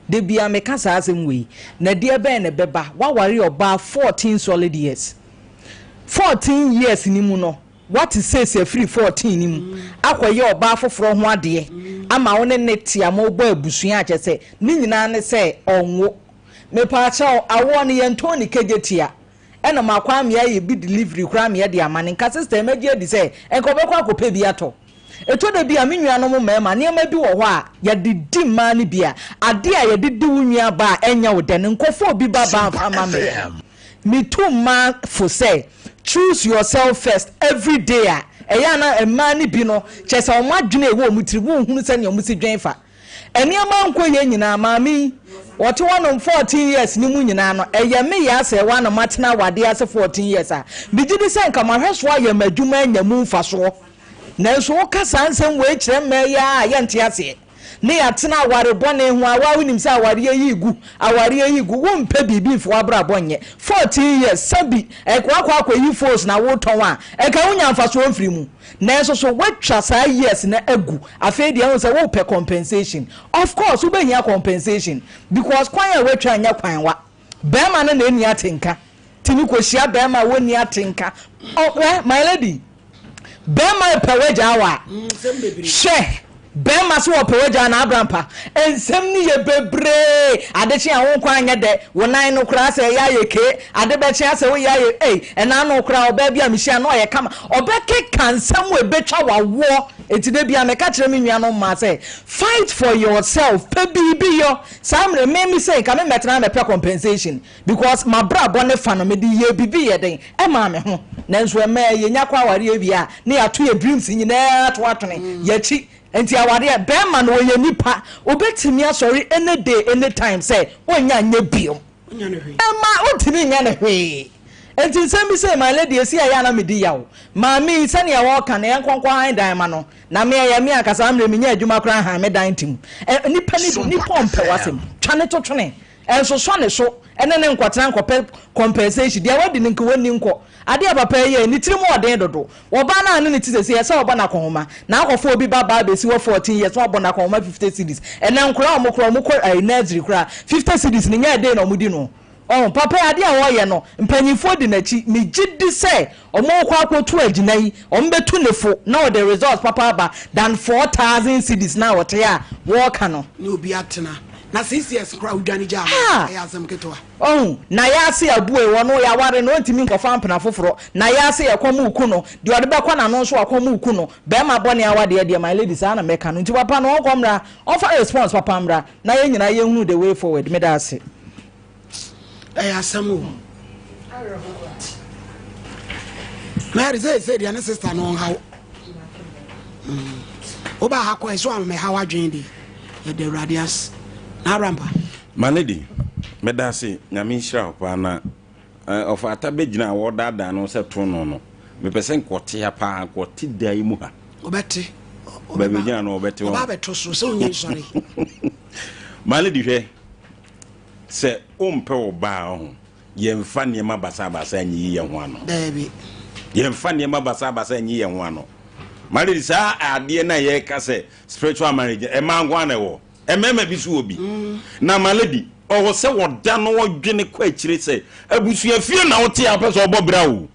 Speaker 3: de bia me ka sa asem we na de be ne beba wa ware oba 14 solid years 14 years ni mu no what is say free 14 ni mu akoye oba foforo ho ade ama wo ne tia mo bo abusua ache se ni nyina ne se onwo me pa cha awo ne yento ni kegetia ena makwa me ye bi delivery kra me de amane nka system agi di se enko be kwa kope bi ato eto de bia menua no mo mema ne ma bi wo ho a ya didi ma ne bia ade a ya didi wunua ba enya wo de ne nkofo bi ba ama me too ma for say choose yourself first every day eya na ema ni bi no chese o madwene ewo mutiribu hunu se ne o musi dwen fa eni ama nko ye nyina maami wote wono 14 years ni mu nyina no eye me ya se wa na matena wade ase 14 years a bigidi se nka mahweso aye madwuma anya mu mfaso na so kasa nsem we kire me ya ye nte ase ne ya tena aware bone hu awa hunim se aware yi gu wo mpe bibi fo abra bonye 14 years sabi ekwa yi force na wo ton a eka hunya mfaso mfiri mu na so wetwa sa years na agu afi de hu se wo pe compensation of course wo behia compensation because kwan ya wetwa anya kwan wa be ma na eni atenka tini ko hia be ma woni atenka oh my lady be ma pe weja wa she Bema so opewaja na abrampa ensem ni ye bebre adechi awon kwa anya de wonan no kra se ya ye ke adebechi ase wo ya ye ena no kra oba bia mehia no ye kama obeke kansam we betwa wawo etide bia me ka kire me nua no ma se fight for yourself pe bibi yo samre me say ka me metena me pre compensation because my bra bone fa no me di ye bibi ye den e ma me ho nanso e ma ye nya kwa ware e bia ne ya to ye dreams nyina to atone ye chi enti awade be ma no ye nipa obetimi asori any day any time say onya nya biom onya ne hwe ma otimi nya ne hwe enti nsem bi say my lady esi ya na medi yawo ma mi sane ya wo kan ya nkonkwa han dan ma no na me ya mi akasa amre mi nya adwuma kra han me dan tim nipa ni pompe wasem twane to twene enso so ne so ene ne nkwatena nkopɛ compensation dia wadi ne nkwani nko ade abapa ye ni tiri mu oden dodo oba na ne ti sese ye oba na kohoma na akofo obi baba besi wo 14 years oba na kohoma 50 cedis ene nkura omukro nursery kura 50 cedis ni nya dey na omudi no oh papa ade a wo ye no mpanyifo di na chi me gidi se omukwa akotu agina yi ombetu nefo na o the results papa ba than 4000 cedis na wote ya wo ka no
Speaker 2: ni obi atena na CCS crowd dani jam ya asem ketwa
Speaker 3: oh na ya se abue wono ya ware no ntimi nkofa mpena foforo na ya se yakomu uku no de ode be kwa na no so akomu uku no be ma bone awade de my ladies ana meka no nti papa no okomra offer response papa mra na ye nyina ye hunu the way forward me da ase
Speaker 2: ya asem Mary say the sister no how oba hakwa so am me how adwen di e de radius Arampa
Speaker 4: Manedi medase nyame nhira pa na ofa atabegina wodada no se to no me pesen kote ya pa kote dai mu ha
Speaker 2: obete
Speaker 4: obegina no obete
Speaker 2: wo ba beto so onye sori
Speaker 4: Manedi hwe se ompe oba ho yemfa niema basa nyi ye ho ano
Speaker 2: dabi
Speaker 4: yemfa niema basa nyi ye ho ano Manedi sa ade na ye ka se spiritual marriage e mangwa na wo emema bisu obi na maledi owo se woda no wodwene kwa akire se abusuafie na wote apeso obobra wo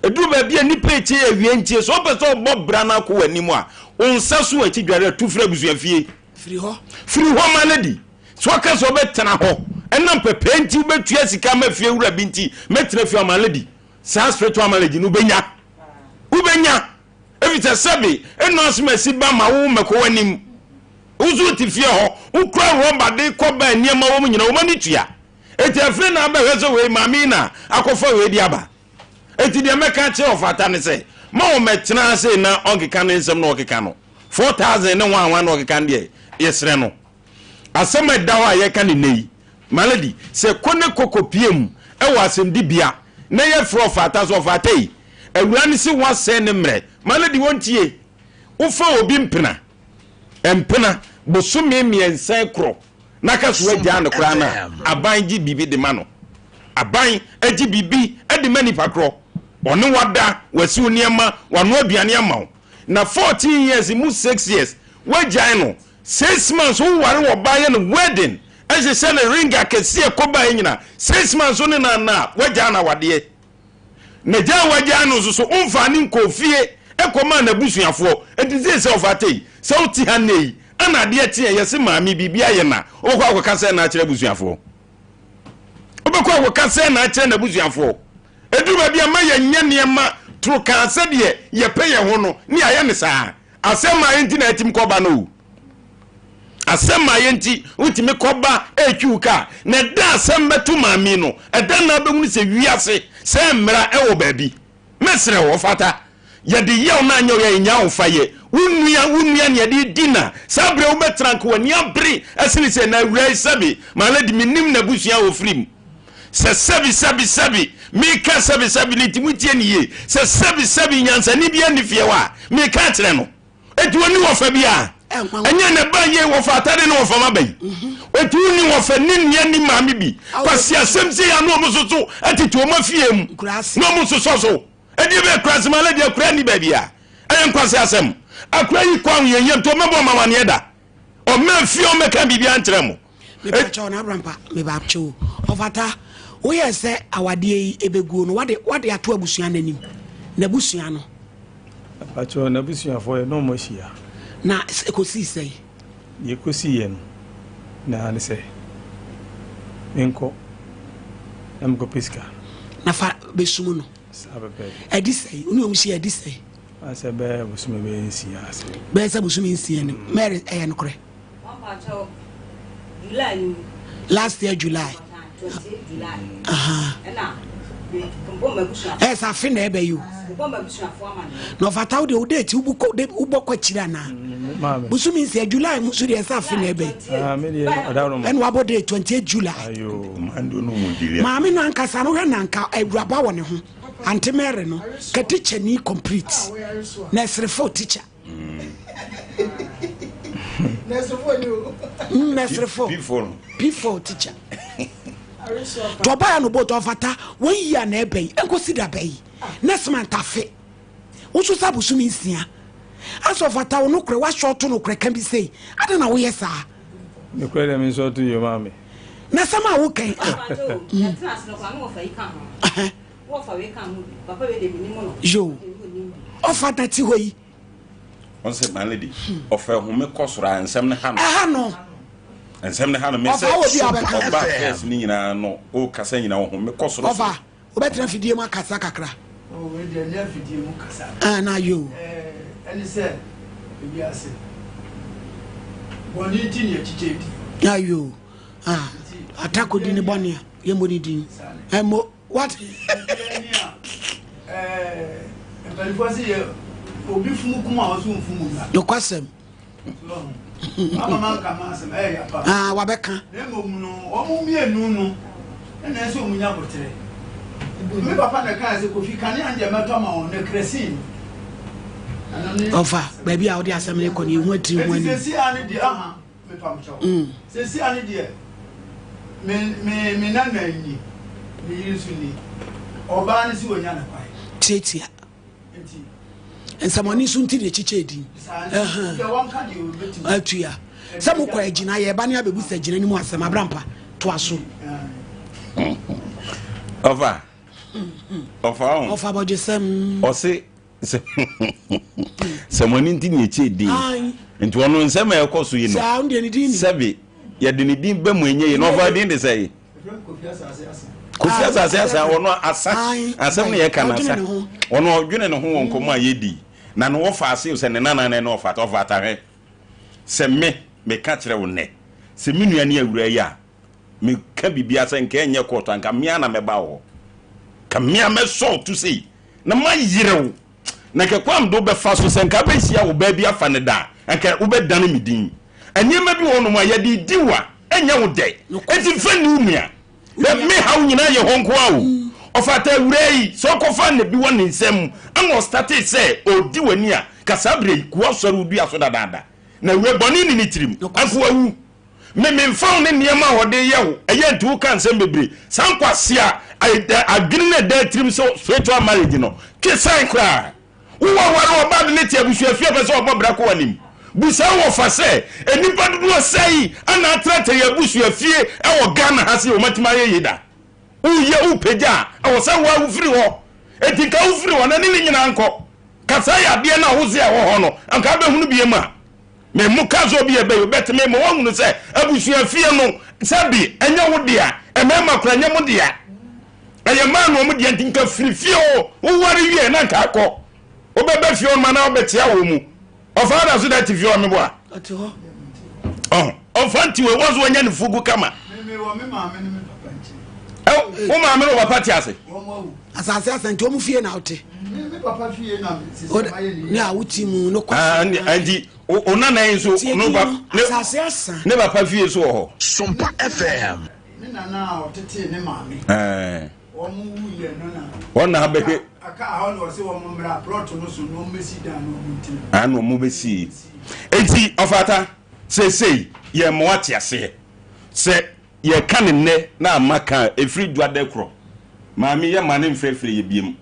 Speaker 4: edu ba bia ni peche awie ntie so opeso obobra na ko wanimu a onsa so akidware atufra abusuafie
Speaker 2: firi ho
Speaker 4: maledi so ka so betena ho enam pepe nti betua sika mafie wura binti metena fie maledi sa spiritual maledi no ubenya evita sabi eno asmasi ba ma wo meko wanim uzu ti fie ho ukra romba de koba niema wo nyina wo mani tua eti afre na ba hwezo we mami na akofa we di aba eti de meka che ofata ne se ma o metena se na ogeka ne nsem na ogeka no 4000 ne wanwa na ogeka de yesre no asema da ho aye ka ne nei maladi se kone kokopiem e wo asem di bia na ye fro ofata so ofata yi awura ne se wase ne mre maladi wontie ufa obi mpena empena bosome miensa kro naka so agya ne kra na aban gi bibi de ma no aban agi bibi edi mani pakro one wada wasi oniema wano aduane ama na 14 years mu 6 years wagya no 6 months wo ware wo baye no wedding ase se ne ring akese koba nyina 6 months ne na wagya na wade na gya wagya no so umfa ni nkofie ekoma na busuafo enti se ofate se uti ha nei ana de tie yesi maami bibia ye na okwa akwa se na kire busuafo obekwa akwa se na kire na busuafo eduma bia ma ye nya niema tru kan se de ye pe ye ho no ni aye ne saa asema enti na etim koba no asema yenti utimi koba etwuka na da asema tu maami no eda na behunu se wiase se mra ewo baabi mesre wo fata yede yew na anyo ye nya wo faye wunua ne yede dina sabre wo betrank wani abre asini se na wrai sabi maladi minim na busua wo frim se sabi mi ka sabi litimutie ne ye se sabi nyansa ni bia ni fiewa mi ka kire no etu woni wo fa bia anya na ba ye wo fa tade no wo fa mabai etu ni wo fa ni ni maami bi kwasi asem se ya no mo soso atitu o mafiem no mo soso edi be krasi maladi akura ni ba bia ayen kwasi asem akura yi kwan yeyem to mebo mawane da o me fie o meka bibia nkyere mo
Speaker 2: me ba cho na abrampa me ba cho ofata wo ye se awade yi ebeguo no wade ato abusua nanim na busua no
Speaker 9: acho na busua fo ye no mo hia
Speaker 2: na ekosi sei
Speaker 9: ye kosi ye no na ne se enko amko piska
Speaker 2: na fa besumu no
Speaker 9: sababe
Speaker 2: edi sei uni omshi edi sei
Speaker 9: ase be busume be nsi ase
Speaker 2: be se busume nsi ne mary eyen kore
Speaker 10: July
Speaker 2: last year July
Speaker 10: 28 July
Speaker 2: na
Speaker 10: mbomba busua
Speaker 2: esa fi na ebe you
Speaker 10: mbomba busua fo amane
Speaker 2: no fataw de date ubokwa chira na busume nsi July musu de esa fi na ebe
Speaker 9: me de odawro mo
Speaker 2: en wabo de 28 July
Speaker 9: ayo
Speaker 4: mando no mu dile
Speaker 2: maami no ankasa no hwe nanka awuraba woni ho ante mere no ka teacher ni complete nursery 4 teacher nursery 4 P4 teacher to buy no boat of ata 1 year na ebe enkosi da bai next month afe wo so sabusu mi nsia aso fata wo no kre wa short no kre kan bi sei ada na wo yesa
Speaker 9: me kre dem so to your mama
Speaker 2: na sama wo kan
Speaker 10: wo fa we kan papa we de minimo no
Speaker 2: yo o fata ti hoyi
Speaker 4: on se malady of home kosora ensem ne ha
Speaker 2: no
Speaker 4: ensem ne ha no me se oba yes ni nyina no o kasa nyina wo home kosora
Speaker 2: oba obetra fidie ma kasa kakra
Speaker 1: o we de na fidie mu kasa
Speaker 2: na yo
Speaker 1: eni se ebi ase boni ti ni chichedi
Speaker 2: ayo atako di ni bonia ye mo ni din emo what
Speaker 1: Balifosi ye obi fumu kuma wasu fumu na
Speaker 2: do kwasem
Speaker 1: mama kama asem ya pa
Speaker 2: wabeka
Speaker 1: nemo no omu mienu no na ese omunya botere mi papa na kan se kofi kan anje meto ma on na kresin
Speaker 2: ofa baby a odi asem ne ko ni hu atiri hu ani
Speaker 1: se si ani di aha me pam cho se si ani di me na na ni ni yisu ni oba ni si wonya na kwai
Speaker 2: tiatia ensamoni sunti de chichedi atuya samu kwa ejina ye ba ne abebusa ejina ni mu asem abrampa to aso ofa bojesem
Speaker 4: ose samoni nti ne chedi nti wono nsem e koso yi no
Speaker 2: sa unde ni din
Speaker 4: sabe ye de ni din ba mu enye yi no ofa din de say kofi asase wono asem ne ye kana sa wono odwene ne ho wonkomo a yedi na no wofa ase se ne nana ne no ofa to ofa tare se me me ka kire wo ne se menua ne awura ya me ka bibia se nka enye court anka mea na meba wo ka mea me so to say na ma yirewo na ke kwam do be fa so se nka be hia wo ba bi afa ne da anka wo be dan me din anyema bi wo no ma ya di diwa enya wo de enti fa ni umia me ha wo nyina ye honko awo ofata urei so kofa ne bi won nsem an start say odi wani a kasabre ku asoro du aso dadada na we boni ni tirim anko awu me mfa ne niema hode yewo eye ntu kan nsem bebre sankwase a adwene na da tirim so spiritual marriage no kesan kra wo waro oba de ne ti abusu afia pe so obobra ko wanim busa wo fa se enipa dudu sei ana atrate ya busu afie e wo Ghana ha se o matima ye yida uye upeja awosa wa ufiri ho etika ufiri ho na ni nyina nko kasa ya de na wo se ho ho no anka be hunu bie ma me muka zo bie be betme mo hunu se abusu afie no sabi enya wo dia emema kra nya mo dia eye ma no mo dia tinka firi fie o wo wari wie na nka akọ obebe fie o ma na obetia wo mu ofada so that fie o me bo a
Speaker 2: oto
Speaker 4: ofanti we wo zo nya ne fugu kama
Speaker 2: me wo me ma me ne
Speaker 4: o ma me no papa ti ase
Speaker 2: asase asante o mu fie na ote
Speaker 1: me papa fie na
Speaker 2: ne a wuti mu no
Speaker 4: kwa andi ona na enso no ba
Speaker 2: asase asa
Speaker 4: ne papa fie so ho
Speaker 11: Sompa FM
Speaker 1: ne nana otete ne maame o mu wuye no na
Speaker 4: ona habeke
Speaker 1: aka ha no se wo mu mra plot no so no mesi da no mu ti
Speaker 4: ano mu besi enti ofata sei ye mo ate ase se ye kan ne na amaka efri duade kro maami ye mane mfrefre ye biem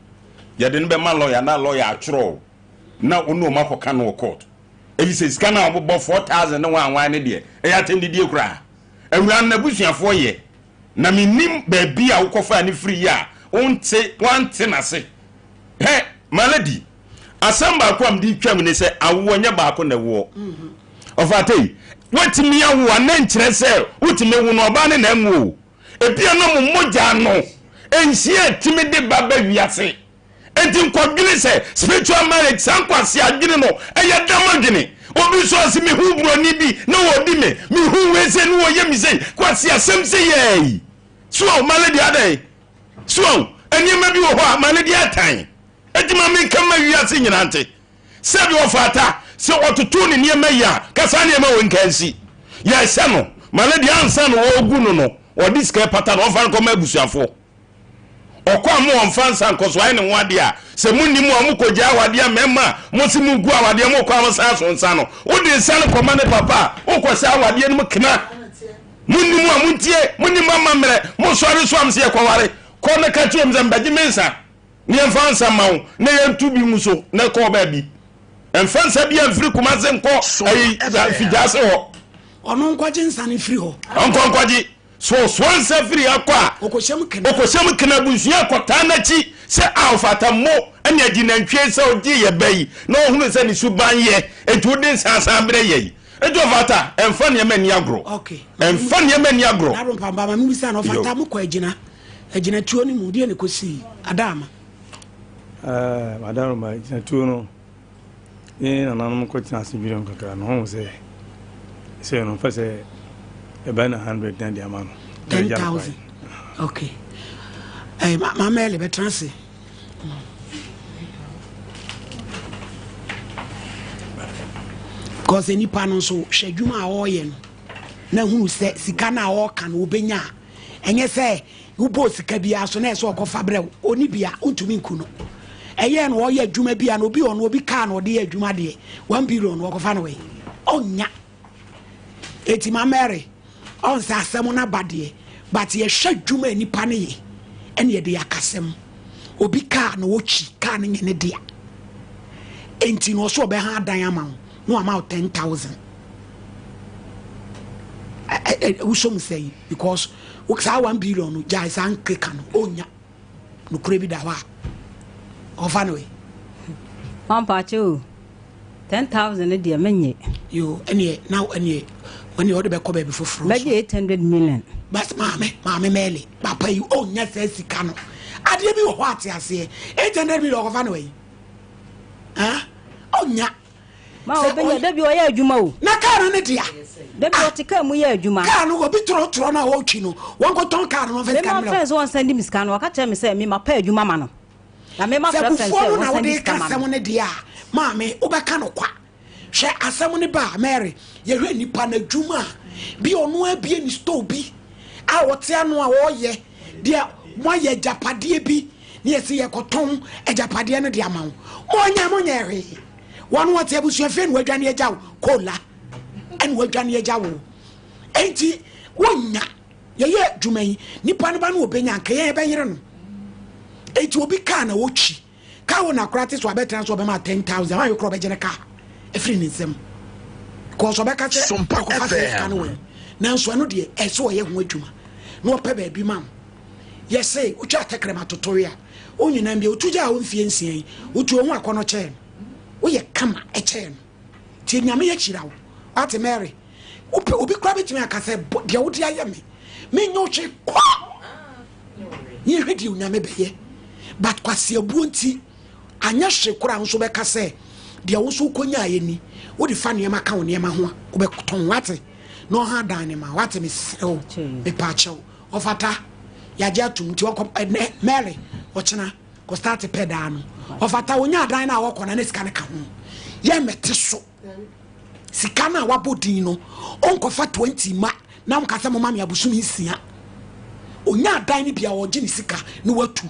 Speaker 4: ye de ne be ma lawyer na lawyer atro na onu makoka no court ebi se sika na obbo 4000 na wan ne de e ya tendi die kra awura na busuafo ye na minim ba bia ukofa ne free ya onte wante na se he maladi asamba kwam di twam ne se awo nya ba ko na wo ofatei wetimi ya wo na nkyere se wetimi wo no ba ne na nwo ebia no moja no enhie timi de baba wiase enti nkwadwene se spiritual marriage sankwase adwene no eye damadwene obi so asimi hu broni bi na wodi me hu wese no ye mi sei kwase asem se ye so maladi adai so enyema bi wo ho maladi atan enti ma me kama wiase nyina nte sebi wo fata se otutu ne niema ya kasa niema wo nkansi ya se no maladi ansa no wo gu no odi ska pata no fa nkoma abusuafo okwa mo onfansa nkoso ai ne wade a se munnimu amukogya wade a mema mo se mugu awade mo kwa amsa so nsa no odi nsa no koma ne papa okosa awade no mkena munnimu amuntie munnimu amamre mo sori so amse ekwaware ko ne ka tuom zambaji mensa ne enfansa mawo ne yentu bi muso ne ko ba bi enfansa bi amfiri kuma se nko ai fijase ho
Speaker 2: ono nkwaje nsa ne firi ho
Speaker 4: nkwaje so swansa free akwa okoshem kena bunsua kota na chi se alfata mo anya ginantwe se odi ye bayi na ohunu se ni suban ye etudin sansan bre ye ejo fata emfa ne mani agro
Speaker 2: okay
Speaker 4: emfa ne mani agro
Speaker 2: na rompa baba mi bisa na fata mo ko agina tuo ni mu die ne kosi adama
Speaker 9: madam ma agina tuo no ni na nanom ko tina sibiron kakra no ho se no fa se about 100 and the amount
Speaker 2: 10,000. Okay. Hey, my mail be transfer. Cause any pan so sheduma oye no. Na hu se sika na o kan obenya. Enye se wo bo sika bia so na so okofa bre oni bia ontumi nku no. Eye no oye adwuma bia no obi ono obi ka no de adwuma de 1 billion okofa no we. Onya. Eti ma Mary on sa asem na bade but ye hwa dwuma nipa ne ye ene ye de yakasem obi ka na wochi ka ne ne dia enti no so be ha dan ama no ama 10,000 we some say because we say 1 billion no jai san keka no onya no krebi da wa ofa no we
Speaker 10: pampa chu 10,000 dia menye
Speaker 2: yo ene now ene when you order be come before from
Speaker 10: 800 million
Speaker 2: but mama mele papa you onya say sika no ade bi wo ate ase 800 million of anyway onya
Speaker 10: ma obenya da bi o ya adwuma o
Speaker 2: na car no dia
Speaker 10: da bi o te ka mu ya adwuma
Speaker 2: car no obi tro na wo twi no won ko ton car no
Speaker 10: first camera friends won send me scan no ka tell me say me ma pa adwuma ma no na me ma friends say won send me scan
Speaker 2: ma no dia ma me obeka no kwa hwe asem ne ba Mary ye hwe nipa na adwuma bi ono abie ni store bi a wote ano a wo ye dia mo ye japade bi ni esi ye koton ejapade no dia ma wo mo nya hwe won wote abusu afi no adwane agya wo kola en wadwane agya wo enti wonya ye dwuma yi nipa no ba no obenya nka ye be yire no enti obi ka na wochi ka wo na krate so abetra so be ma 10,000 wa yo kro be jene ka efri ni nsem ko so be ka che
Speaker 11: Sompa FM
Speaker 2: na so no de eso ye ho adwuma na ope ba bi mam ye say utwa tekrema totoria onyina mbia utuja wo mfie nsia utu ho akono che wo ye kama e che no ti nyame ye chira wo ate Mary obi kwa betimi akase de wo dia ye me nyo che kwa ye hwedi nyame beye but kwase abuonti anya hwe kura nso be kase de wo so konya ye ni wo di fa niam aka wo niam ho wo be ton wate no ha dan ne ma wate me sew me pa chew ofata ya ja tum ti wo Mary wo chena ko start pedal no ofata wonya dan na wo kona ne sika ne ka ho ye mete so sika na wabodin no onkofa 20 ma na mkasa mo mama abusumi nsia onya dan ni bia wo gye ni sika na watu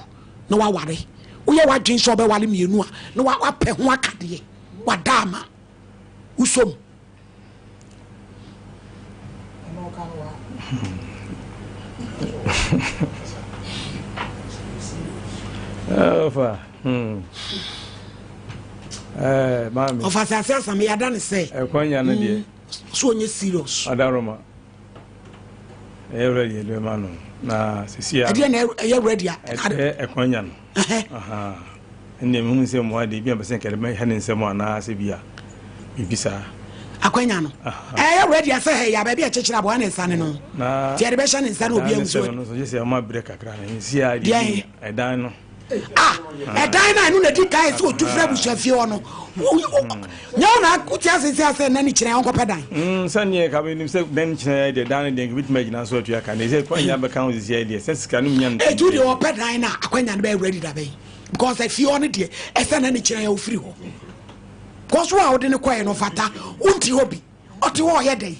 Speaker 2: na waware wo ye wadwen so be wale mienu a na wapɛ ho akade wadama usom
Speaker 9: Ofa mami
Speaker 2: ofa sasa me yada ne say
Speaker 9: kwanya no de
Speaker 2: so onye serious
Speaker 9: adaroma ready le mano na sisia
Speaker 2: ade na ready
Speaker 9: kwanya no aha ene mu nse mo ade bia besen kele me ha ne nse mo na se bia bibisa
Speaker 2: akwanya no ready asa he ya ba bia chechira bo na nsane no ti ade be sha ne nsane obi amso
Speaker 9: no so je se ma break akra na nsia ade edan no
Speaker 2: edan na nu na di kai so tu fra busu afie ono nyaw na kuti asese na ni kire onko pedan
Speaker 9: sanye ka be nim se den kire de dan de ngi bitma gina so atu aka na se kwanya be kan ozi ide se sika no nya no
Speaker 2: tu de o pedan na akwanya no be ready da be because afie ono de ese na ni kire ya ofiri ho because wa ode ne kwaye no fata unti hobi oti wo ye dai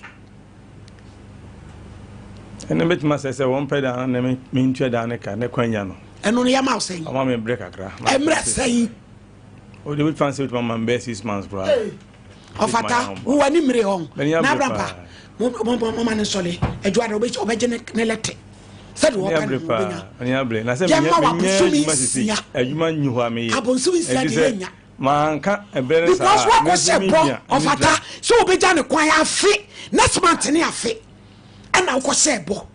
Speaker 9: ene bitma se won pedan na me ntua dan ka ne kwanya no
Speaker 2: eno ya ma say
Speaker 9: ama me break akra
Speaker 2: emra say
Speaker 9: o de fancy with my man 6 months bro
Speaker 2: ofata wo ani mire on na brampa mo man sole ejuada obeje ne lete said wo kan benya
Speaker 9: ani able na se me masisi adwuma nyu ho ame ye
Speaker 2: abonsu isia de nya
Speaker 9: manka ebere sa
Speaker 2: because what was say bro ofata so obeja ne kwan afi next month ne afi ana wo say bo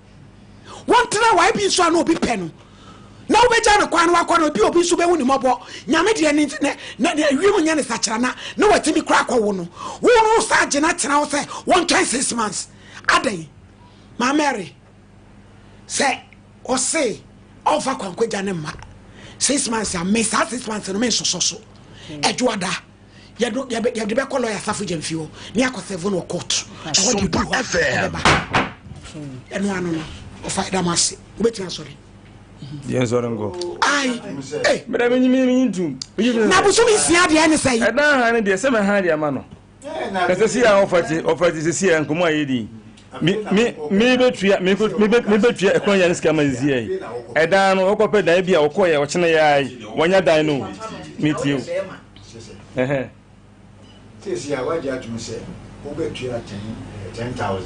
Speaker 2: won tena why bi so na obi pe no na obeja ne kwan wakwa no bi obi so be hu ni mobo nyame de ne na wiem nya ne sachara na watimi kra akwo no wo no sa gina tena wo say 1.6 months adai ma Mary say o say ofa kwankwaja ne ma 6 months a me sa 6 months no me so ejuada ye de be call lawyer safu jemfio ni akoseve no court
Speaker 11: Sompa FM
Speaker 2: eno anu no ofa damase obetia sorry
Speaker 9: yes orango
Speaker 2: ai
Speaker 9: bere menyi ntum
Speaker 2: na busumi sia de ene sai
Speaker 9: edan ha ne de se me ha de ama no kase si a ofati se si enkomo ayedi me betua ekonya ne skama zi ai edan no okope dan bia okoye o chene yai wonya dan no metiu
Speaker 13: sisi ya waje atum se o betua 10,000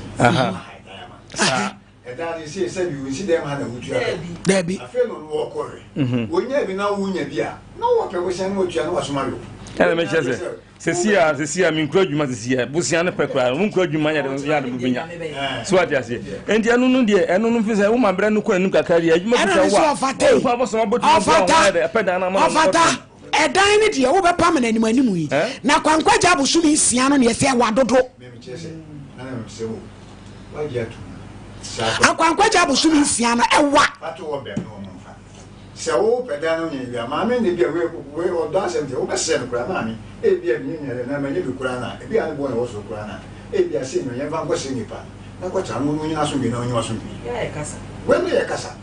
Speaker 13: edan si se bi wisi dem ha na wutua
Speaker 2: debi
Speaker 13: afi no wo kore wonya bi na wunya bi a na wo pe wo shan wo tua na wasoma yo
Speaker 9: ele me chese sesia min kura djuma sesia busia ne pekra mun kura djuma ya de bubinya so ati ase enti anu no de enu no fi se wo ma bre no ko enu kakari adjuma bi se wa ko abo so ma botu
Speaker 2: ofata peda na ma ofata edan ne de wo be pam na animu animu yi na kwankwaja busumi sia no ne se wa dodo
Speaker 13: me chese na me se wo waje atum
Speaker 2: akwankwaja busumi sia no ewa
Speaker 13: pato wo be no mo fa sɛ wo pɛda no nyɛ bia maame ne bia we ɔdɔ asɛm te wo bɛsɛ no kora maame ebia bi nyɛ na manye bi kora na ebia ne bɔ na wo so kora na ebia sɛ no yɛ va nkɔ sɛ nipa na kɔ tra no nyina so bi na onyi waso bi
Speaker 3: yɛ kasa
Speaker 13: when yɛ kasa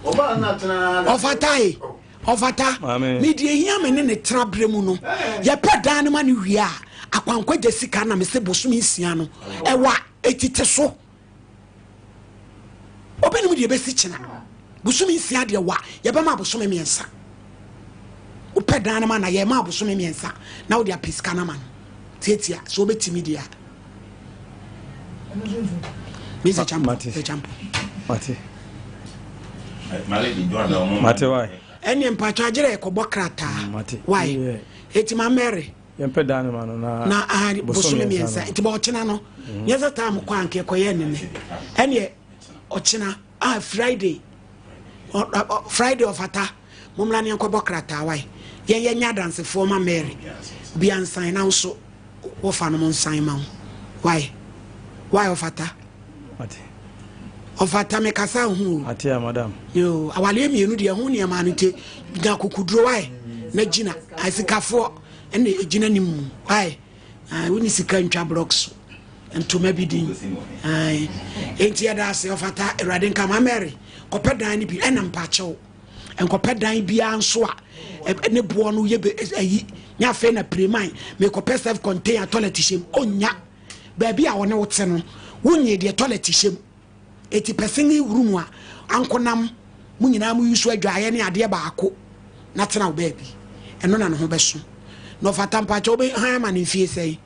Speaker 13: ɔba na tena
Speaker 2: ɔfata ɔfata me die hia me ne ne tra brɛ mu no yɛ pɛ dan no ma ne wie a akwankwa gye sika na me se bosom nsia no ɛwa etite so obenim de besi kyena bosom nsia de wa yɛ bɛ ma bosom miɛnsa wo pɛ dan no ma na yɛ ma bosom miɛnsa na wo de apiska na ma no tietia so obetimi dia Mr. Champo
Speaker 9: Mate why
Speaker 2: any empacho agere ekobo krata why etima Mary
Speaker 9: yempe dan ma no
Speaker 2: na bosom miɛnsa etiba ochina no yesa tam kwa anke koye ne ene ochina Friday of ata mumla ne enkobo krata why ye nya dance for ma Mary bi ansan na so wo fa no nsan ma why of ata of ata me kasa hu
Speaker 9: atia madam
Speaker 2: yo awale mienu de hu ne ma no te da kokudro why na gina asikafo ene gina nim why woni sika ntwa blocks ntoma bidin enti ada se of ata erade nka ma Mary kopɛ dan ni bi ɛna mpakyɛw enkopɛ dan bia nso a ne boɔ no ye ayi nya fe na preman me kopɛ self container toilet shem onya baabi a wone wote no wonye de toilet shem eti person room a ankonam mu nyina mu yusu adwaye ne ade baako na tena wo baabi ɛno na no ho bɛso no fata mpakyɛw be han ma ne fie sɛi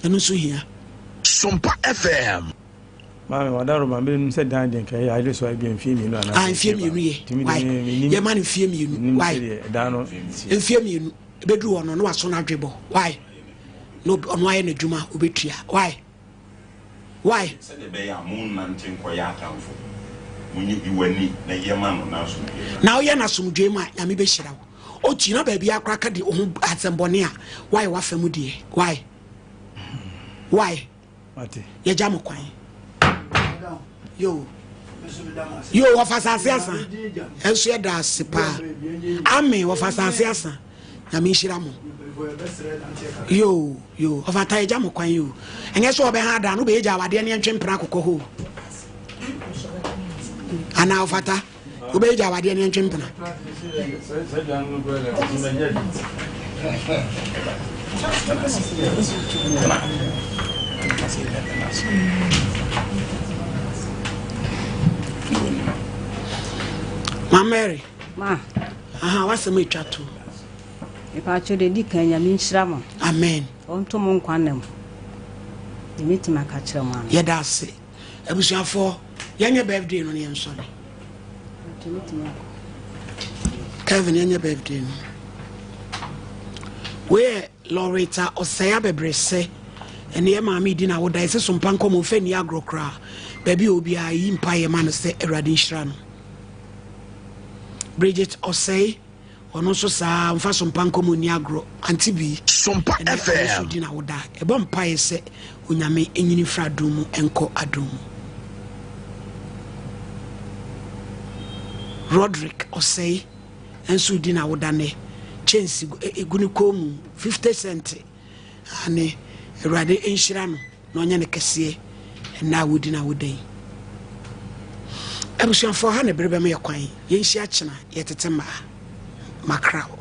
Speaker 2: ɛno so hia
Speaker 11: Sompa FM.
Speaker 9: Mami wadaro mambe nse dan den kan ya ile so abi enfie mi nu ana
Speaker 2: enfie mi nu ye why ye man enfie mi nu why
Speaker 9: dano
Speaker 2: enfie mi nu bedu ono no waso na dwebo why no ono aye na dwuma obetua why
Speaker 4: se de be ya mun na ntin ko ya atamfo munyi bi wani na ye man no na so
Speaker 2: na o ye na somdwe ma ya me be hira o ti na ba bia akraka de o asembone a why wa famu de why
Speaker 9: ate
Speaker 2: ye jam kwan yo wafasase asa enso ye da sepa ame wafasase asa na me hira mo yo ofata ye jam kwan yo enye so obe ha da no be ye jawade ne ntwempra kokko ho ana ofata obe ye jawade ne ntwempra Ma Mary
Speaker 10: ma
Speaker 2: what's the matter to
Speaker 5: if I should de kan ya min shiramo
Speaker 2: amen
Speaker 5: onto mo nkwanam de mitima ka kire mo
Speaker 2: ya da se abusuafo yenye birthday no ne ensole Kevin yenye birthday no we Loretta Osaya bebrese ene ye maami di na wo dai se Sompa Nkomo fe ni agrokra baby obi a yi mpa ye man se erade nhira no Bridget Osei ono so sa mfa Sompa Nkomo ni agro anti bi
Speaker 11: Sompa FM
Speaker 2: di na wo da e bo mpa ye se onyame enyini fra domu enko adomu Roderick Osei enso di na wo da ne chance eguni komu 50 cent ane erade enhira no na onya ne kese na wodi na wodai abusuafo ha ne berebe me yakwan ye nhia kyena ye tete ma makrao